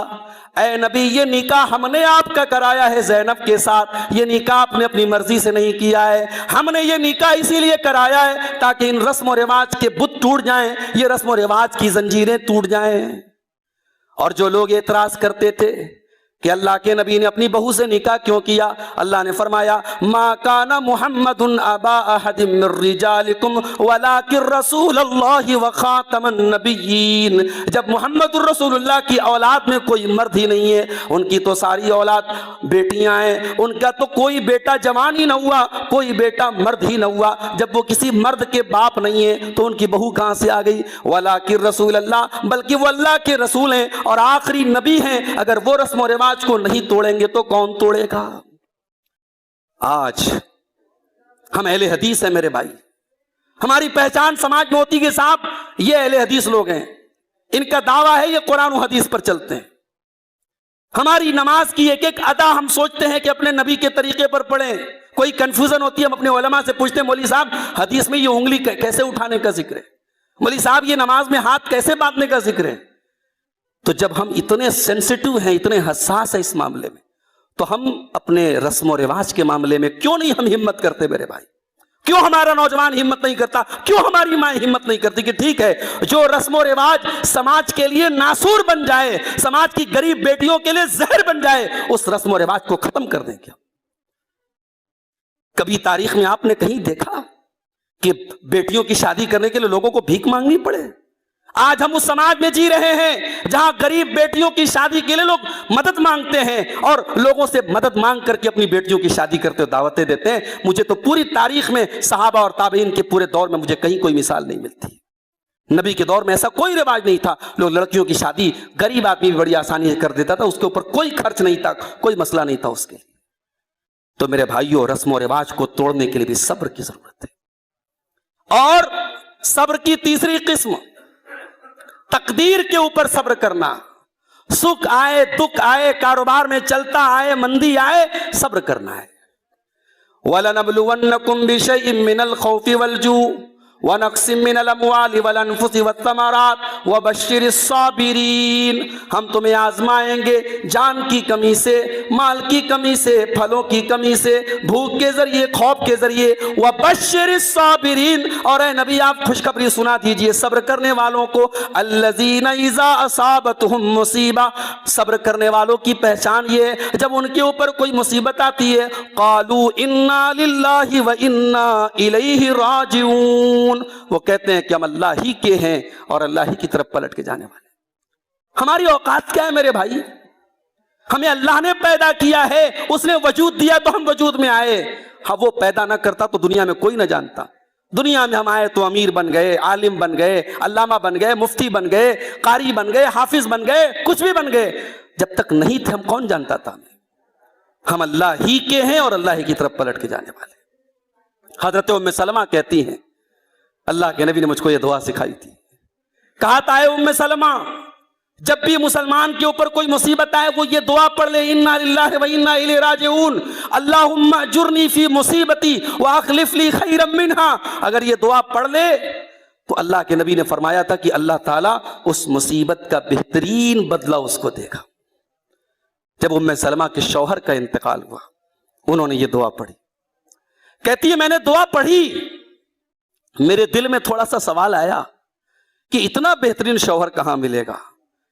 اے نبی یہ نکاح ہم نے آپ کا کرایا ہے زینب کے ساتھ. یہ نکاح آپ نے اپنی مرضی سے نہیں کیا ہے, ہم نے یہ نکاح اسی لیے کرایا ہے تاکہ ان رسم و رواج کے بت ٹوٹ جائیں, یہ رسم و رواج کی زنجیریں ٹوٹ جائیں. اور جو لوگ اعتراض کرتے تھے کہ اللہ کے نبی نے اپنی بہو سے نکاح کیوں کیا, اللہ نے فرمایا ما کان محمد ابا احد من رجالکم ولکن رسول اللہ وخاتم النبیین. جب محمد الرسول اللہ کی اولاد میں کوئی مرد ہی نہیں ہے, ان کی تو ساری اولاد بیٹیاں ہیں, ان کا تو کوئی بیٹا جوان ہی نہ ہوا, کوئی بیٹا مرد ہی نہ ہوا. جب وہ کسی مرد کے باپ نہیں ہے تو ان کی بہو کہاں سے آ گئی؟ ولکن رسول اللہ, بلکہ وہ اللہ کے رسول ہیں اور آخری نبی ہیں. اگر وہ رسم و رواج کو نہیں توڑیں گے تو کون توڑے گا؟ آج ہم اہل حدیث ہیں میرے بھائی, ہماری پہچان سماج میں ہوتی کہ صاحب یہ اہل حدیث لوگ ہیں, ان کا دعویٰ ہے یہ قرآن و حدیث پر چلتے ہیں. ہماری نماز کی ایک ایک ادا ہم سوچتے ہیں کہ اپنے نبی کے طریقے پر پڑھیں. کوئی کنفیوژن ہوتی ہے ہم اپنے علماء سے پوچھتے ہیں مولوی صاحب حدیث میں یہ انگلی کیسے اٹھانے کا ذکر ہے, مولوی صاحب یہ نماز میں ہاتھ کیسے باندھنے کا ذکر ہے. تو جب ہم اتنے سینسیٹیو ہیں, اتنے حساس ہیں اس معاملے میں, تو ہم اپنے رسم و رواج کے معاملے میں کیوں نہیں ہم ہمت کرتے میرے بھائی؟ کیوں ہمارا نوجوان ہمت نہیں کرتا؟ کیوں ہماری ماں ہمت نہیں کرتی کہ ٹھیک ہے جو رسم و رواج سماج کے لیے ناسور بن جائے, سماج کی غریب بیٹیوں کے لیے زہر بن جائے, اس رسم و رواج کو ختم کر دیں. کیا کبھی تاریخ میں آپ نے کہیں دیکھا کہ بیٹیوں کی شادی کرنے کے لیے لوگوں کو بھیک مانگنی پڑے؟ آج ہم اس سماج میں جی رہے ہیں جہاں غریب بیٹیوں کی شادی کے لیے لوگ مدد مانگتے ہیں اور لوگوں سے مدد مانگ کر کے اپنی بیٹیوں کی شادی کرتے ہوئے دعوتیں دیتے ہیں. مجھے تو پوری تاریخ میں صحابہ اور تابعین کے پورے دور میں مجھے کہیں کوئی مثال نہیں ملتی. نبی کے دور میں ایسا کوئی رواج نہیں تھا. لوگ لڑکیوں کی شادی غریب آدمی بھی بڑی آسانی سے کر دیتا تھا, اس کے اوپر کوئی خرچ نہیں تھا, کوئی مسئلہ نہیں تھا اس کے لیے. تو میرے بھائیوں, رسم و رواج کو توڑنے کے لیے بھی صبر کی ضرورت ہے. اور صبر کی تیسری قسم, تقدیر کے اوپر صبر کرنا. سکھ آئے دکھ آئے, کاروبار میں چلتا آئے مندی آئے, صبر کرنا ہے. وَلَنَبْلُوَنَّكُمْ بِشَيْءٍ مِّنَ الْخَوْفِ وَالْجُوعِ وَنَقْصٍ مِّنَ الْأَمْوَالِ وَالْأَنفُسِ وَالثَّمَرَاتِ وَبَشِّرِ الصَّابِرِينَ. ہم تمہیں آزمائیں گے جان کی کمی سے, مال کی کمی سے, پھلوں کی کمی سے, بھوک کے ذریعے, خوف کے ذریعے. وَبَشِّرِ الصَّابِرِينَ, اور اے نبی آپ خوشخبری سنا دیجئے صبر کرنے والوں کو. الَّذِينَ إِذَا أَصَابَتْهُمْ مُصِيبَةٌ, صبر کرنے والوں کی پہچان یہ ہے جب ان کے اوپر کوئی مصیبت آتی ہے, قَالُوا إِنَّا لِلَّهِ وَإِنَّا إِلَيْهِ رَاجِعُونَ, وہ کہتے ہیں کہ ہم اللہ ہی کے ہیں اور اللہ ہی کی طرف پلٹ کے جانے والے. ہماری اوقات کیا ہے میرے بھائی؟ ہمیں اللہ نے پیدا کیا ہے, اس نے وجود دیا تو ہم وجود میں آئے. ہاں وہ پیدا نہ کرتا تو دنیا میں کوئی نہ جانتا. دنیا میں ہم آئے تو امیر بن گئے, عالم بن گئے, علامہ بن گئے, مفتی بن گئے, قاری بن گئے, حافظ بن گئے, کچھ بھی بن گئے. جب تک نہیں تھے ہم کون جانتا تھا ہمیں؟ ہم اللہ ہی کے ہیں اور اللہ ہی کی طرف پلٹ کے جانے والے. حضرت ام سلمہ کہتی ہیں اللہ کے نبی نے مجھ کو یہ دعا سکھائی تھی. کہا تھا اے ام سلمہ, جب بھی مسلمان کے اوپر کوئی مصیبت آئے وہ یہ دعا پڑھ لے, انا للہ و انا الیہ راجعون, اللہم اجرنی فی مصیبتی واخلف لی خیرا منہا. اگر یہ دعا پڑھ لے تو اللہ کے نبی نے فرمایا تھا کہ اللہ تعالیٰ اس مصیبت کا بہترین بدلہ اس کو دے گا. جب ام سلمہ کے شوہر کا انتقال ہوا انہوں نے یہ دعا پڑھی. کہتی ہے میں نے دعا پڑھی, میرے دل میں تھوڑا سا سوال آیا کہ اتنا بہترین شوہر کہاں ملے گا,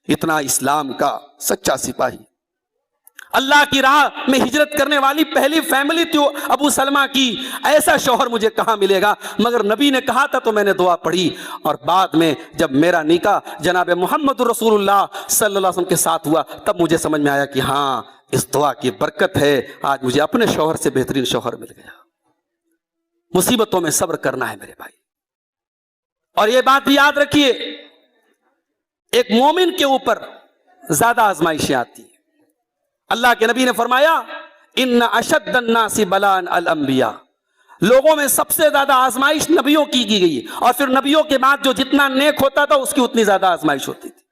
اتنا اسلام کا سچا سپاہی, اللہ کی راہ میں ہجرت کرنے والی پہلی فیملی تھی ابو سلمہ کی, ایسا شوہر مجھے کہاں ملے گا. مگر نبی نے کہا تھا تو میں نے دعا پڑھی, اور بعد میں جب میرا نکاح جناب محمد رسول اللہ صلی اللہ علیہ وسلم کے ساتھ ہوا تب مجھے سمجھ میں آیا کہ ہاں اس دعا کی برکت ہے, آج مجھے اپنے شوہر سے بہترین شوہر مل گیا. مصیبتوں میں صبر کرنا ہے میرے بھائی. اور یہ بات بھی یاد رکھیے, ایک مومن کے اوپر زیادہ آزمائشیں آتی ہیں. اللہ کے نبی نے فرمایا ان اشد الناس بلاء الانبیاء, لوگوں میں سب سے زیادہ آزمائش نبیوں کی گئی, اور پھر نبیوں کے بعد جو جتنا نیک ہوتا تھا اس کی اتنی زیادہ آزمائش ہوتی تھی.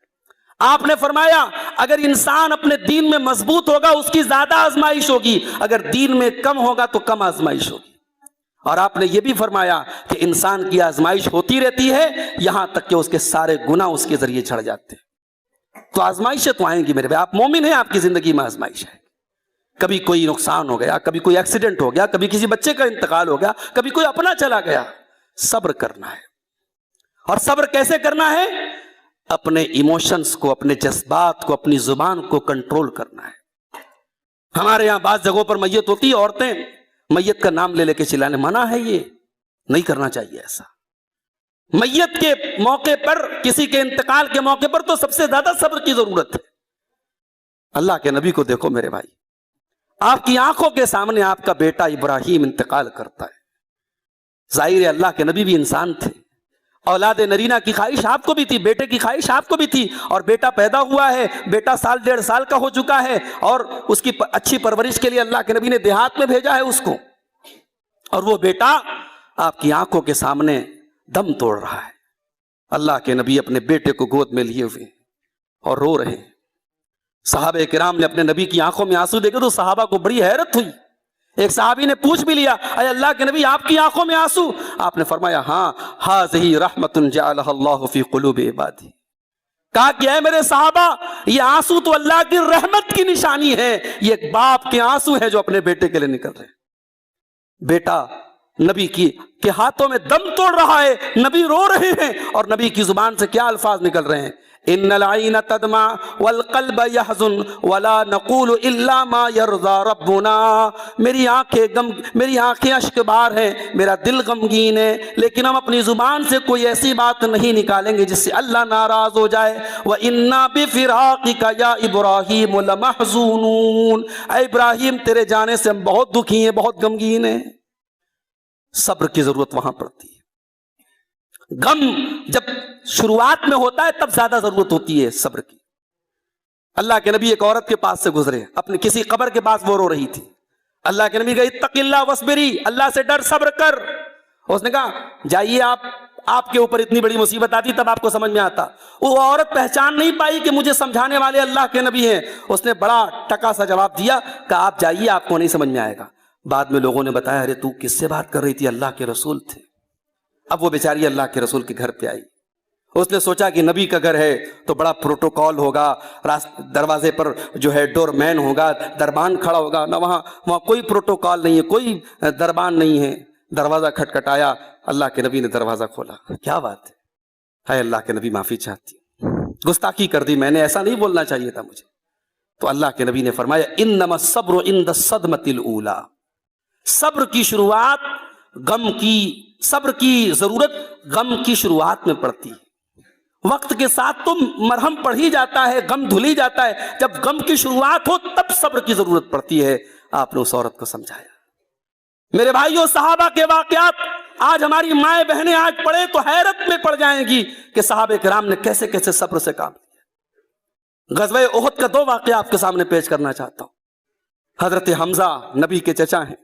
آپ نے فرمایا اگر انسان اپنے دین میں مضبوط ہوگا اس کی زیادہ آزمائش ہوگی, اگر دین میں کم ہوگا تو کم آزمائش ہوگی. اور آپ نے یہ بھی فرمایا کہ انسان کی آزمائش ہوتی رہتی ہے یہاں تک کہ اس کے سارے گناہ اس کے ذریعے جھڑ جاتے ہیں. تو آزمائشیں تو آئیں گی میرے بھائی, آپ مومن ہیں, آپ کی زندگی میں آزمائش ہے. کبھی کوئی نقصان ہو گیا, کبھی کوئی ایکسیڈنٹ ہو گیا, کبھی کسی بچے کا انتقال ہو گیا, کبھی کوئی اپنا چلا گیا. صبر کرنا ہے. اور صبر کیسے کرنا ہے؟ اپنے ایموشنز کو, اپنے جذبات کو, اپنی زبان کو کنٹرول کرنا ہے. ہمارے یہاں بعض جگہوں پر میت ہوتی ہے, عورتیں میت کا نام لے لے کے چلانے, منع ہے, یہ نہیں کرنا چاہیے ایسا. میت کے موقع پر, کسی کے انتقال کے موقع پر تو سب سے زیادہ صبر کی ضرورت ہے. اللہ کے نبی کو دیکھو میرے بھائی, آپ کی آنکھوں کے سامنے آپ کا بیٹا ابراہیم انتقال کرتا ہے. ظاہر ہے اللہ کے نبی بھی انسان تھے, اولاد نرینہ کی خواہش آپ کو بھی تھی, بیٹے کی خواہش آپ کو بھی تھی, اور بیٹا پیدا ہوا ہے, بیٹا 1.5 سال کا ہو چکا ہے, اور اس کی اچھی پرورش کے لیے اللہ کے نبی نے دیہات میں بھیجا ہے اس کو, اور وہ بیٹا آپ کی آنکھوں کے سامنے دم توڑ رہا ہے. اللہ کے نبی اپنے بیٹے کو گود میں لیے ہوئے اور رو رہے ہیں. صحابہ کرام نے اپنے نبی کی آنکھوں میں آنسو دیکھے تو صحابہ کو بڑی حیرت ہوئی. ایک صحابی نے پوچھ بھی لیا, اے اللہ کے نبی آپ کی آنکھوں میں آنسو؟ آپ نے فرمایا ہاں, ہذہ رحمت جعلہ اللہ فی قلوب عبادہ. کہا کہ اے میرے صحابہ, یہ آنسو تو اللہ کی رحمت کی نشانی ہے, یہ ایک باپ کے آنسو ہیں جو اپنے بیٹے کے لیے نکل رہے ہیں. بیٹا نبی کے ہاتھوں میں دم توڑ رہا ہے, نبی رو رہے ہیں, اور نبی کی زبان سے کیا الفاظ نکل رہے ہیں, ان العین تدمع والقلب یحزن ولا نقول الا ما یرضی ربنا، میری آنکھیں اشک بار ہیں، میرا دل غمگین ہے، لیکن ہم اپنی زبان سے کوئی ایسی بات نہیں نکالیں گے جس سے اللہ ناراض ہو جائے۔ وَإِنَّا بِفِرَاقِكَ يَا إِبْرَاهِيمُ لَمَحْزُونُونَ، اے ابراہیم تیرے جانے سے ہم بہت دکھی ہیں، بہت غمگین ہیں۔ صبر کی ضرورت وہاں پڑتی ہے۔ غم جب شروعات میں ہوتا ہے تب زیادہ ضرورت ہوتی ہے صبر کی۔ اللہ کے نبی ایک عورت کے پاس سے گزرے، اپنے کسی قبر کے پاس وہ رو رہی تھی۔ اللہ کے نبی کہا اتق اللہ وصبری، اللہ سے ڈر صبر کر۔ اس نے کہا جائیے، آپ کے اوپر اتنی بڑی مصیبت آتی تب آپ کو سمجھ میں آتا۔ وہ عورت پہچان نہیں پائی کہ مجھے سمجھانے والے اللہ کے نبی ہیں۔ اس نے بڑا ٹکا سا جواب دیا، کہا آپ جائیے، آپ کو نہیں سمجھ میں آئے گا۔ بعد میں لوگوں نے بتایا ارے تو کس سے بات کر رہی تھی؟ اللہ کے رسول تھے۔ اب وہ بیچاری اللہ کے رسول کے گھر پہ آئی۔ اس نے سوچا کہ نبی کا گھر ہے تو بڑا پروٹوکول ہوگا، دروازے پر جو ہے ڈور مین ہوگا، دربان کھڑا ہوگا نہ، وہاں کوئی پروٹوکول نہیں ہے، کوئی دربان نہیں ہے۔ دروازہ کھٹکھٹایا، اللہ کے نبی نے دروازہ کھولا۔ کیا بات ہے اللہ کے نبی معافی چاہتی، گستاخی کر دی میں نے، ایسا نہیں بولنا چاہیے تھا مجھے۔ تو اللہ کے نبی نے فرمایا انما الصبر عند الصدمۃ الاولی، صبر کی شروعات صبر کی ضرورت غم کی شروعات میں پڑتی ہے۔ وقت کے ساتھ تو مرہم پڑھی جاتا ہے، غم دھلی جاتا ہے، جب غم کی شروعات ہو تب صبر کی ضرورت پڑتی ہے۔ آپ نے اس عورت کو سمجھایا۔ میرے بھائیوں، صحابہ کے واقعات آج ہماری مائیں بہنیں آج پڑھیں تو حیرت میں پڑ جائیں گی کہ صحابہ کرام نے کیسے کیسے صبر سے کام لیا۔ غزوہ احد کا 2 واقعہ آپ کے سامنے پیش کرنا چاہتا ہوں۔ حضرت حمزہ نبی کے چچا ہیں،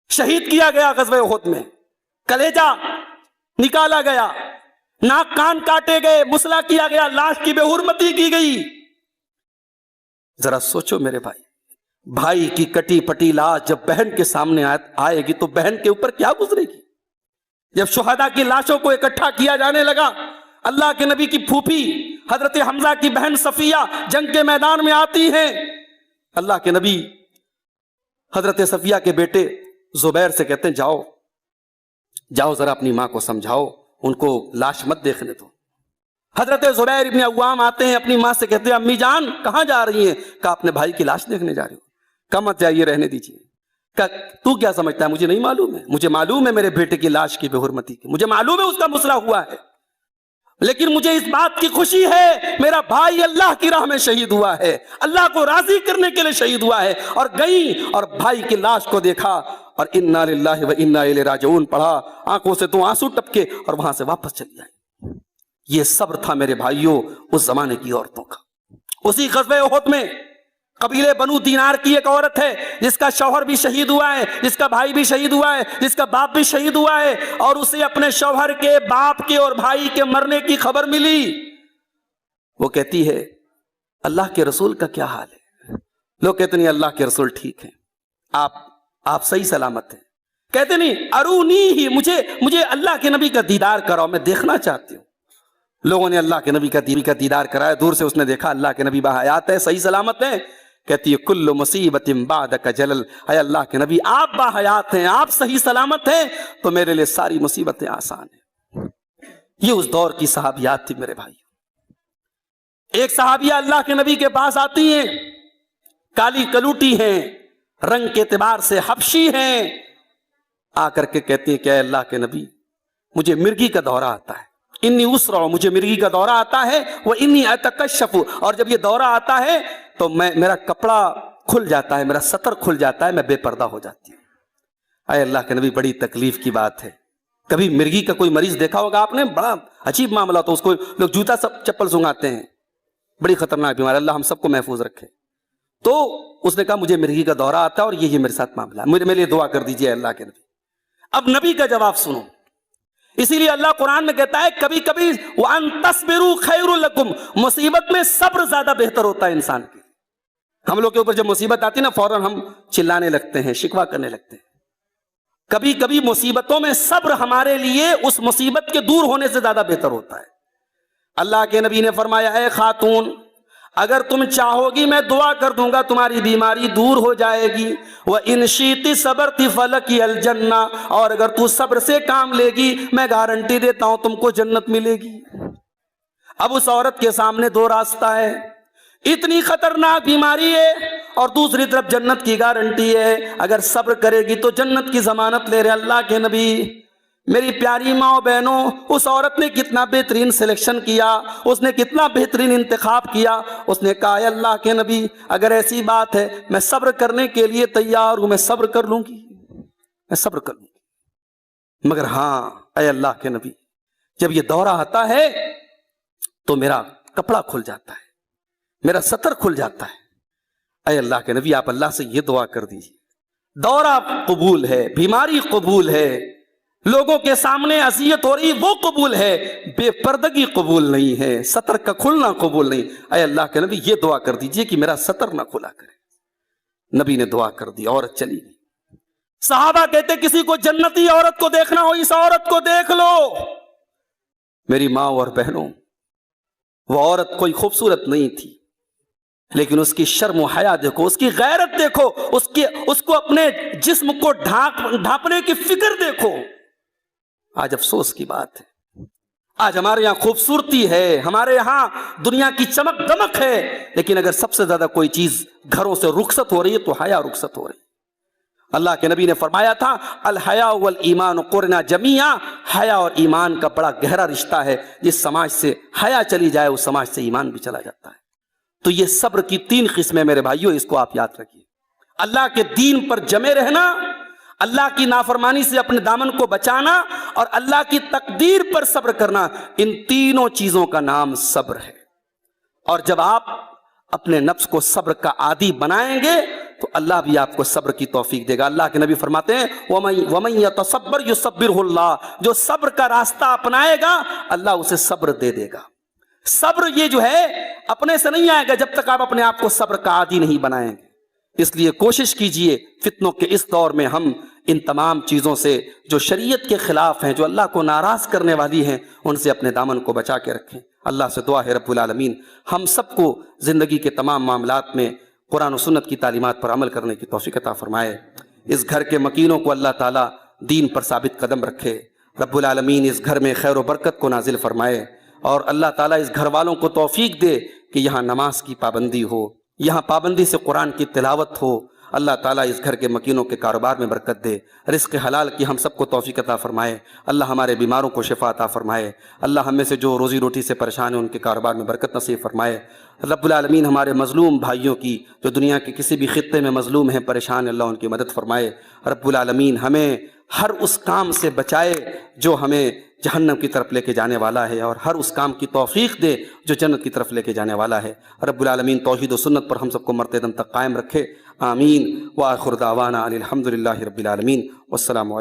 شہید کیا گیا غزوہ احد میں، کلیجہ نکالا گیا، ناک کان کاٹے گئے، مسلح کیا گیا، لاش کی بے حرمتی کی گئی۔ ذرا سوچو میرے بھائی کی کٹی پٹی لاش جب بہن کے سامنے آئے گی تو بہن کے اوپر کیا گزرے گی؟ جب شہداء کی لاشوں کو اکٹھا کیا جانے لگا، اللہ کے نبی کی پھوپھی حضرت حمزہ کی بہن صفیہ جنگ کے میدان میں آتی ہیں۔ اللہ کے نبی حضرت صفیہ کے بیٹے زبیر سے کہتے ہیں جاؤ ذرا اپنی ماں کو سمجھاؤ، ان کو لاش مت دیکھنے دو۔ حضرت زبیر ابن عوام آتے ہیں، اپنی ماں سے کہتے ہیں امی جان کہاں جا رہی ہیں؟ کہا اپنے بھائی کی لاش دیکھنے جا رہی ہوں۔ کہا مت جائیے، رہنے دیجیے۔ کہا تو کیا سمجھتا ہے مجھے نہیں معلوم ہے؟ مجھے معلوم ہے میرے بیٹے کی لاش کی بے حرمتی کی، مجھے معلوم ہے اس کا مسئلہ ہوا ہے، لیکن مجھے اس بات کی خوشی ہے میرا بھائی اللہ کی راہ میں شہید ہوا ہے، اللہ کو راضی کرنے کے لیے شہید ہوا ہے۔ اور گئی اور بھائی کی لاش کو دیکھا اور انا للہ و انا الیہ راجعون پڑھا، آنکھوں سے تو آنسو ٹپکے اور وہاں سے واپس چلی آئی۔ یہ صبر تھا میرے بھائیوں اس زمانے کی عورتوں کا۔ اسی غزوہ احد میں قبیلے بنو دینار کی ایک عورت ہے جس کا شوہر بھی شہید ہوا ہے، جس کا بھائی بھی شہید ہوا ہے، جس کا باپ بھی شہید ہوا ہے، اور اسے اپنے شوہر کے، باپ کے اور بھائی کے مرنے کی خبر ملی۔ وہ کہتی ہے اللہ کے رسول کا کیا حال ہے؟ لوگ کہتے نہیں اللہ کے رسول ٹھیک ہیں، آپ صحیح سلامت ہیں۔ کہتے نہیں ارونی ہی، مجھے اللہ کے نبی کا دیدار کراؤ، میں دیکھنا چاہتی ہوں۔ لوگوں نے اللہ کے نبی کا دیدار کرایا، دور سے اس نے دیکھا اللہ کے نبی باحیات ہے، صحیح سلامت ہیں۔ کہتی ہے کل مصیبت بعدک جلل، اے اللہ کے نبی آپ باحیات ہیں، آپ صحیح سلامت ہیں تو میرے لیے ساری مصیبتیں آسان ہیں۔ یہ اس دور کی صحابیات تھی میرے بھائی۔ ایک صحابیہ اللہ کے نبی کے پاس آتی ہیں، کالی کلوٹی ہیں، رنگ کے اعتبار سے حبشی ہیں، آ کر کے کہتی ہیں کہ اے اللہ کے نبی مجھے مرگی کا دورہ آتا ہے، انی اسرع، مجھے مرگی کا دورہ آتا ہے، وہ انی اتکشف، اور جب یہ دورہ آتا ہے تو میرا کپڑا کھل جاتا ہے، میرا سطر کھل جاتا ہے، میں بے پردہ ہو جاتی ہوں۔ اے اللہ کے نبی بڑی تکلیف کی بات ہے۔ کبھی مرگی کا کوئی مریض دیکھا ہوگا آپ نے؟ بڑا عجیب معاملہ، تو اس کو لوگ جوتا چپل سنگاتے ہیں، بڑی خطرناک بیماری، اللہ ہم سب کو محفوظ رکھے۔ تو اس نے کہا مجھے مرگی کا دورہ آتا ہے اور یہ میرے ساتھ معاملہ ہے، میرے لیے دعا کر دیجئے اللہ کے نبی۔ اب نبی کا جواب سنو، اسی لیے اللہ قرآن میں کہتا ہے کبھی کبھی وَأَن تَصْبِرُوا خَيْرٌ لَكُمْ، مصیبت میں صبر زیادہ بہتر ہوتا ہے انسان کے۔ ہم لوگ کے اوپر جب مصیبت آتی ہے نا فوراً ہم چلانے لگتے ہیں، شکوہ کرنے لگتے ہیں۔ کبھی کبھی مصیبتوں میں صبر ہمارے لیے اس مصیبت کے دور ہونے سے زیادہ بہتر ہوتا ہے۔ اللہ کے نبی نے فرمایا اے خاتون اگر تم چاہو گی میں دعا کر دوں گا تمہاری بیماری دور ہو جائے گی، وَإِن شِئْتِ صَبَرْتِ فَلَكِ الْجَنَّةُ، اور اگر تو صبر سے کام لے گی میں گارنٹی دیتا ہوں تم کو جنت ملے گی۔ اب اس عورت کے سامنے دو راستہ ہے، اتنی خطرناک بیماری ہے اور دوسری طرف جنت کی گارنٹی ہے، اگر صبر کرے گی تو جنت کی ضمانت لے رہے اللہ کے نبی۔ میری پیاری ماں و بہنوں، اس عورت نے کتنا بہترین سلیکشن کیا، اس نے کتنا بہترین انتخاب کیا۔ اس نے کہا اے اللہ کے نبی اگر ایسی بات ہے میں صبر کرنے کے لیے تیار ہوں، میں صبر کر لوں گی، میں صبر کر لوں گی، مگر ہاں اے اللہ کے نبی جب یہ دورہ آتا ہے تو میرا کپڑا کھل جاتا ہے، میرا ستر کھل جاتا ہے۔ اے اللہ کے نبی آپ اللہ سے یہ دعا کر دیجیے، دورہ قبول ہے، بیماری قبول ہے، لوگوں کے سامنے اذیت ہو رہی وہ قبول ہے، بے پردگی قبول نہیں ہے، ستر کا کھلنا قبول نہیں۔ اے اللہ کے نبی یہ دعا کر دیجئے کہ میرا ستر نہ کھلا کرے۔ نبی نے دعا کر دی، عورت چلی گئی۔ صحابہ کہتے کسی کو جنتی عورت کو دیکھنا ہو اس عورت کو دیکھ لو۔ میری ماں اور بہنوں، وہ عورت کوئی خوبصورت نہیں تھی، لیکن اس کی شرم و حیا دیکھو، اس کی غیرت دیکھو، اس کو اپنے جسم کو ڈھانپنے کی فکر دیکھو۔ آج افسوس کی بات ہے، آج ہمارے یہاں خوبصورتی ہے، ہمارے یہاں دنیا کی چمک دمک ہے، لیکن اگر سب سے زیادہ کوئی چیز گھروں سے رخصت ہو رہی ہے تو حیا رخصت ہو رہی ہے۔ اللہ کے نبی نے فرمایا تھا الحیا والایمان قرنا جمیعا، حیا اور ایمان کا بڑا گہرا رشتہ ہے، جس سماج سے حیا چلی جائے اس سماج سے ایمان بھی چلا جاتا ہے۔ تو یہ صبر کی 3 قسمیں میرے بھائیوں، اس کو آپ یاد رکھیے۔ اللہ کے دین پر جمے رہنا، اللہ کی نافرمانی سے اپنے دامن کو بچانا، اور اللہ کی تقدیر پر صبر کرنا، ان تینوں چیزوں کا نام صبر ہے۔ اور جب آپ اپنے نفس کو صبر کا عادی بنائیں گے تو اللہ بھی آپ کو صبر کی توفیق دے گا۔ اللہ کے نبی فرماتے ہیں وَمَن يَتَصَبَّرْ يُصَبِّرْهُ اللَّهُ، جو صبر کا راستہ اپنائے گا اللہ اسے صبر دے دے گا۔ صبر یہ جو ہے اپنے سے نہیں آئے گا جب تک آپ اپنے آپ کو صبر کا عادی نہیں بنائیں گے۔ اس لیے کوشش کیجئے فتنوں کے اس دور میں ہم ان تمام چیزوں سے جو شریعت کے خلاف ہیں، جو اللہ کو ناراض کرنے والی ہیں، ان سے اپنے دامن کو بچا کے رکھیں۔ اللہ سے دعا ہے رب العالمین ہم سب کو زندگی کے تمام معاملات میں قرآن و سنت کی تعلیمات پر عمل کرنے کی توفیق عطا فرمائے۔ اس گھر کے مکینوں کو اللہ تعالیٰ دین پر ثابت قدم رکھے۔ رب العالمین اس گھر میں خیر و برکت کو نازل فرمائے، اور اللہ تعالیٰ اس گھر والوں کو توفیق دے کہ یہاں نماز کی پابندی ہو، یہاں پابندی سے قرآن کی تلاوت ہو۔ اللہ تعالیٰ اس گھر کے مکینوں کے کاروبار میں برکت دے، رزق حلال کی ہم سب کو توفیق عطا فرمائے۔ اللہ ہمارے بیماروں کو شفا عطا فرمائے۔ اللہ ہم میں سے جو روزی روٹی سے پریشان ہیں ان کے کاروبار میں برکت نصیب فرمائے۔ رب العالمین ہمارے مظلوم بھائیوں کی، جو دنیا کے کسی بھی خطے میں مظلوم ہیں، پریشان ہیں، اللہ ان کی مدد فرمائے۔ رب العالمین ہمیں ہر اس کام سے بچائے جو ہمیں جہنم کی طرف لے کے جانے والا ہے، اور ہر اس کام کی توفیق دے جو جنت کی طرف لے کے جانے والا ہے۔ رب العالمین توحید و سنت پر ہم سب کو مرتے دم تک قائم رکھے، آمین۔ وآخر دعوانا ان الحمد للہ رب العالمین، والسلام علیکم۔